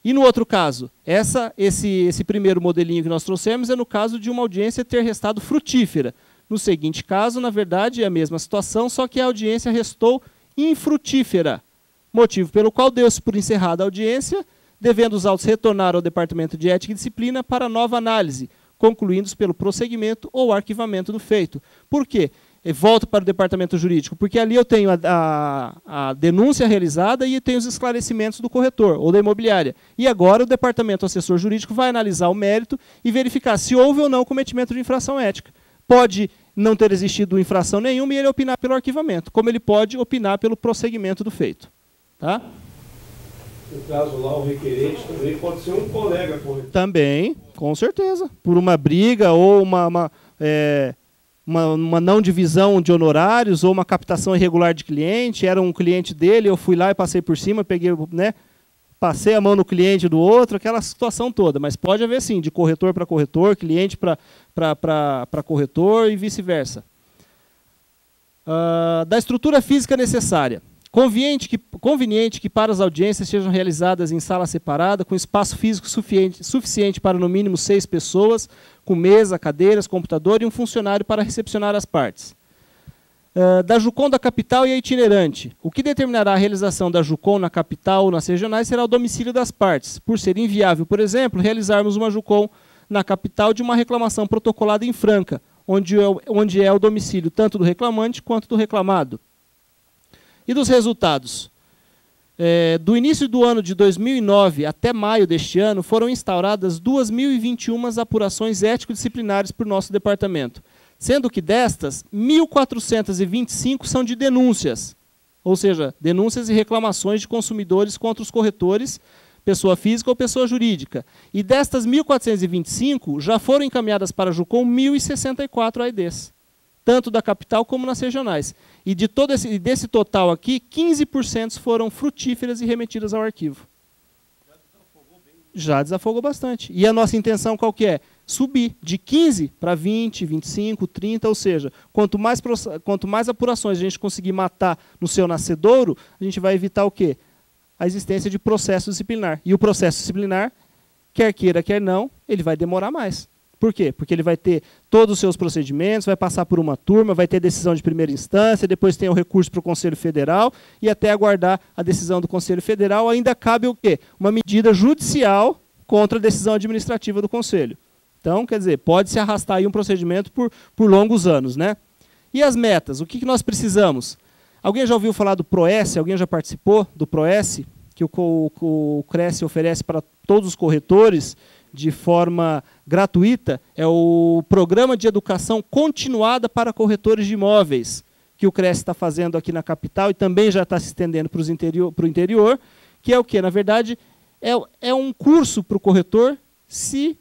E no outro caso, esse primeiro modelinho que nós trouxemos é no caso de uma audiência ter restado frutífera. No seguinte caso, na verdade, é a mesma situação, só que a audiência restou infrutífera, motivo pelo qual deu-se por encerrada a audiência, devendo os autos retornar ao Departamento de Ética e Disciplina para nova análise, concluindo-se pelo prosseguimento ou arquivamento do feito. Por quê? Eu volto para o Departamento Jurídico, porque ali eu tenho a denúncia realizada e tenho os esclarecimentos do corretor ou da imobiliária. E agora o Departamento Assessor Jurídico vai analisar o mérito e verificar se houve ou não cometimento de infração ética. Pode não ter existido infração nenhuma e ele opinar pelo arquivamento, como ele pode opinar pelo prosseguimento do feito. Tá? No caso lá, o requerente também pode ser um colega corretor. Também, com certeza. Por uma briga ou uma não divisão de honorários ou uma captação irregular de cliente, era um cliente dele, eu fui lá e passei por cima, peguei, né, passei a mão no cliente do outro, aquela situação toda. Mas pode haver sim, de corretor para corretor, cliente para corretor e vice-versa. Da estrutura física necessária. Conveniente que para as audiências sejam realizadas em sala separada, com espaço físico suficiente para no mínimo 6 pessoas, com mesa, cadeiras, computador e um funcionário para recepcionar as partes. Da JUCOM da capital e a itinerante. O que determinará a realização da JUCOM na capital ou nas regionais será o domicílio das partes. Por ser inviável, por exemplo, realizarmos uma JUCOM na capital de uma reclamação protocolada em Franca, onde é o domicílio tanto do reclamante quanto do reclamado. E dos resultados? Do início do ano de 2009 até maio deste ano, foram instauradas 2.021 apurações ético-disciplinares por nosso departamento, sendo que destas, 1.425 são de denúncias, ou seja, denúncias e reclamações de consumidores contra os corretores, pessoa física ou pessoa jurídica. E destas 1.425, já foram encaminhadas para a JUCOM 1.064 AEDs, tanto da capital como nas regionais. E desse total aqui, 15% foram frutíferas e remetidas ao arquivo. Já desafogou bastante. E a nossa intenção qual que é? Subir de 15 para 20, 25, 30, ou seja, quanto mais apurações a gente conseguir matar no seu nascedouro, a gente vai evitar o quê? A existência de processo disciplinar. E o processo disciplinar, quer queira, quer não, ele vai demorar mais. Por quê? Porque ele vai ter todos os seus procedimentos, vai passar por uma turma, vai ter decisão de primeira instância, depois tem o recurso para o Conselho Federal e até aguardar a decisão do Conselho Federal ainda cabe o quê? Uma medida judicial contra a decisão administrativa do Conselho. Então, quer dizer, pode se arrastar aí um procedimento por longos anos, né? E as metas? O que nós precisamos? Alguém já ouviu falar do PROES? Alguém já participou do PROES? Que o CRES oferece para todos os corretores de forma gratuita, é o Programa de Educação Continuada para Corretores de Imóveis, que o CRES está fazendo aqui na capital e também já está se estendendo para o interior, que é o quê? Na verdade, é um curso para o corretor se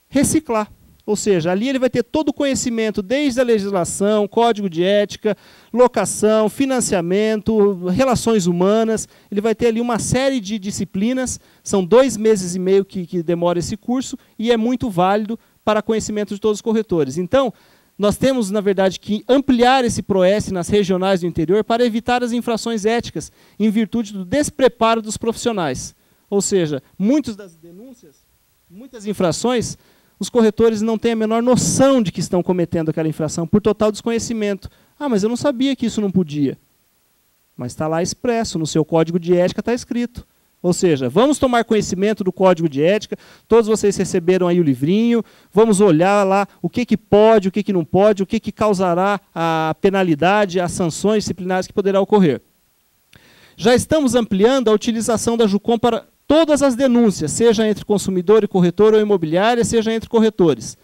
reciclar. Ou seja, ali ele vai ter todo o conhecimento, desde a legislação, código de ética, locação, financiamento, relações humanas. Ele vai ter ali uma série de disciplinas, são 2 meses e meio que demora esse curso, e é muito válido para conhecimento de todos os corretores. Então, nós temos, na verdade, que ampliar esse PROES nas regionais do interior para evitar as infrações éticas, em virtude do despreparo dos profissionais. Ou seja, muitas das denúncias, muitas infrações, os corretores não têm a menor noção de que estão cometendo aquela infração, por total desconhecimento. Ah, mas eu não sabia que isso não podia. Mas está lá expresso, no seu código de ética está escrito. Ou seja, vamos tomar conhecimento do código de ética, todos vocês receberam aí o livrinho, vamos olhar lá o que pode, o que não pode, o que causará a penalidade, as sanções disciplinares que poderá ocorrer. Já estamos ampliando a utilização da JUCOM para todas as denúncias, seja entre consumidor e corretor ou imobiliária, seja entre corretores.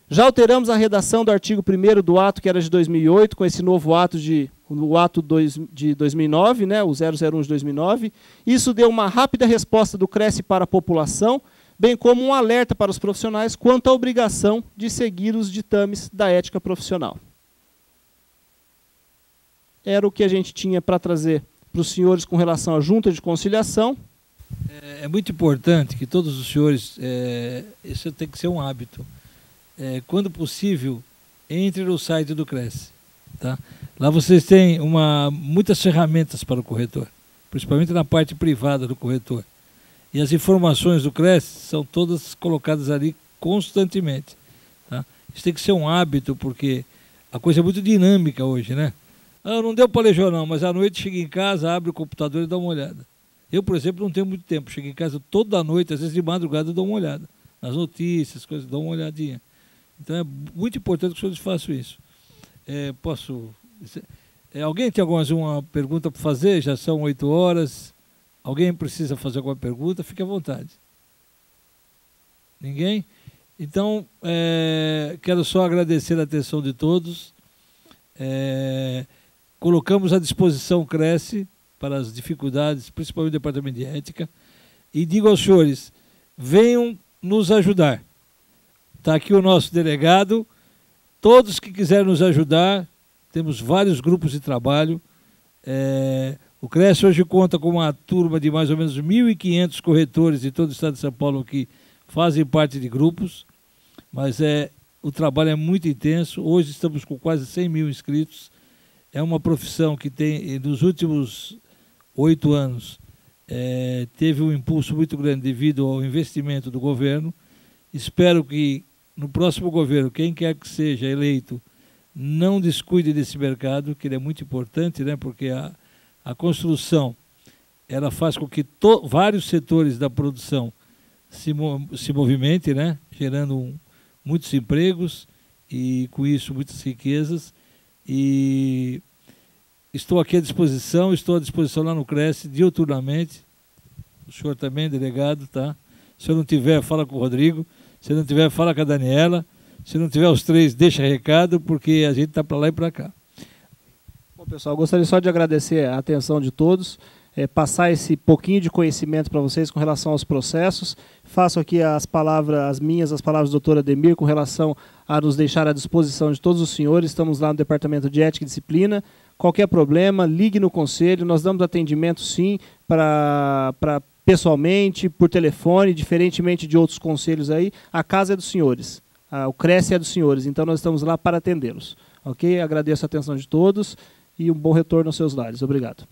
Já alteramos a redação do artigo 1º do ato, que era de 2008, com esse novo ato de 2009, né, o 001 de 2009. Isso deu uma rápida resposta do CRES para a população, bem como um alerta para os profissionais quanto à obrigação de seguir os ditames da ética profissional. Era o que a gente tinha para trazer para os senhores com relação à junta de conciliação. É muito importante que todos os senhores, isso tem que ser um hábito, quando possível, entre no site do CRES. Tá? Lá vocês têm muitas ferramentas para o corretor, principalmente na parte privada do corretor. E as informações do CRES são todas colocadas ali constantemente. Tá? Isso tem que ser um hábito, porque a coisa é muito dinâmica hoje, né? Ah, não deu para ler jornal, mas à noite chega em casa, abre o computador e dá uma olhada. Eu, por exemplo, não tenho muito tempo. Chego em casa toda noite, às vezes de madrugada, eu dou uma olhada. Nas notícias, coisas, dou uma olhadinha. Então é muito importante que os senhores façam isso. Alguém tem alguma pergunta para fazer? Já são 8 horas. Alguém precisa fazer alguma pergunta? Fique à vontade. Ninguém? Então, quero só agradecer a atenção de todos. Colocamos à disposição o Cresce para as dificuldades, principalmente o Departamento de Ética. E digo aos senhores, venham nos ajudar. Está aqui o nosso delegado. Todos que quiserem nos ajudar, temos vários grupos de trabalho. O Cresce hoje conta com uma turma de mais ou menos 1.500 corretores de todo o estado de São Paulo que fazem parte de grupos, mas o trabalho é muito intenso. Hoje estamos com quase 100 mil inscritos. É uma profissão que tem, nos últimos 8 anos, teve um impulso muito grande devido ao investimento do governo. Espero que no próximo governo, quem quer que seja eleito, não descuide desse mercado, que ele é muito importante, né? Porque a construção ela faz com que vários setores da produção se movimentem, né? Gerando muitos empregos e, com isso, muitas riquezas. E estou aqui à disposição, lá no Cresce, diuturnamente. O senhor também, delegado, tá? Se eu não tiver, fala com o Rodrigo. Se não tiver, fala com a Daniela. Se não tiver os 3, deixa recado, porque a gente está para lá e para cá. Bom, pessoal, gostaria só de agradecer a atenção de todos, passar esse pouquinho de conhecimento para vocês com relação aos processos. Faço aqui as palavras do doutor Ademir, com relação a nos deixar à disposição de todos os senhores. Estamos lá no Departamento de Ética e Disciplina. Qualquer problema, ligue no conselho. Nós damos atendimento, sim, para pessoalmente, por telefone, diferentemente de outros conselhos aí. A casa é dos senhores, o Cresce é dos senhores, então nós estamos lá para atendê-los. Ok? Agradeço a atenção de todos e um bom retorno aos seus lares. Obrigado.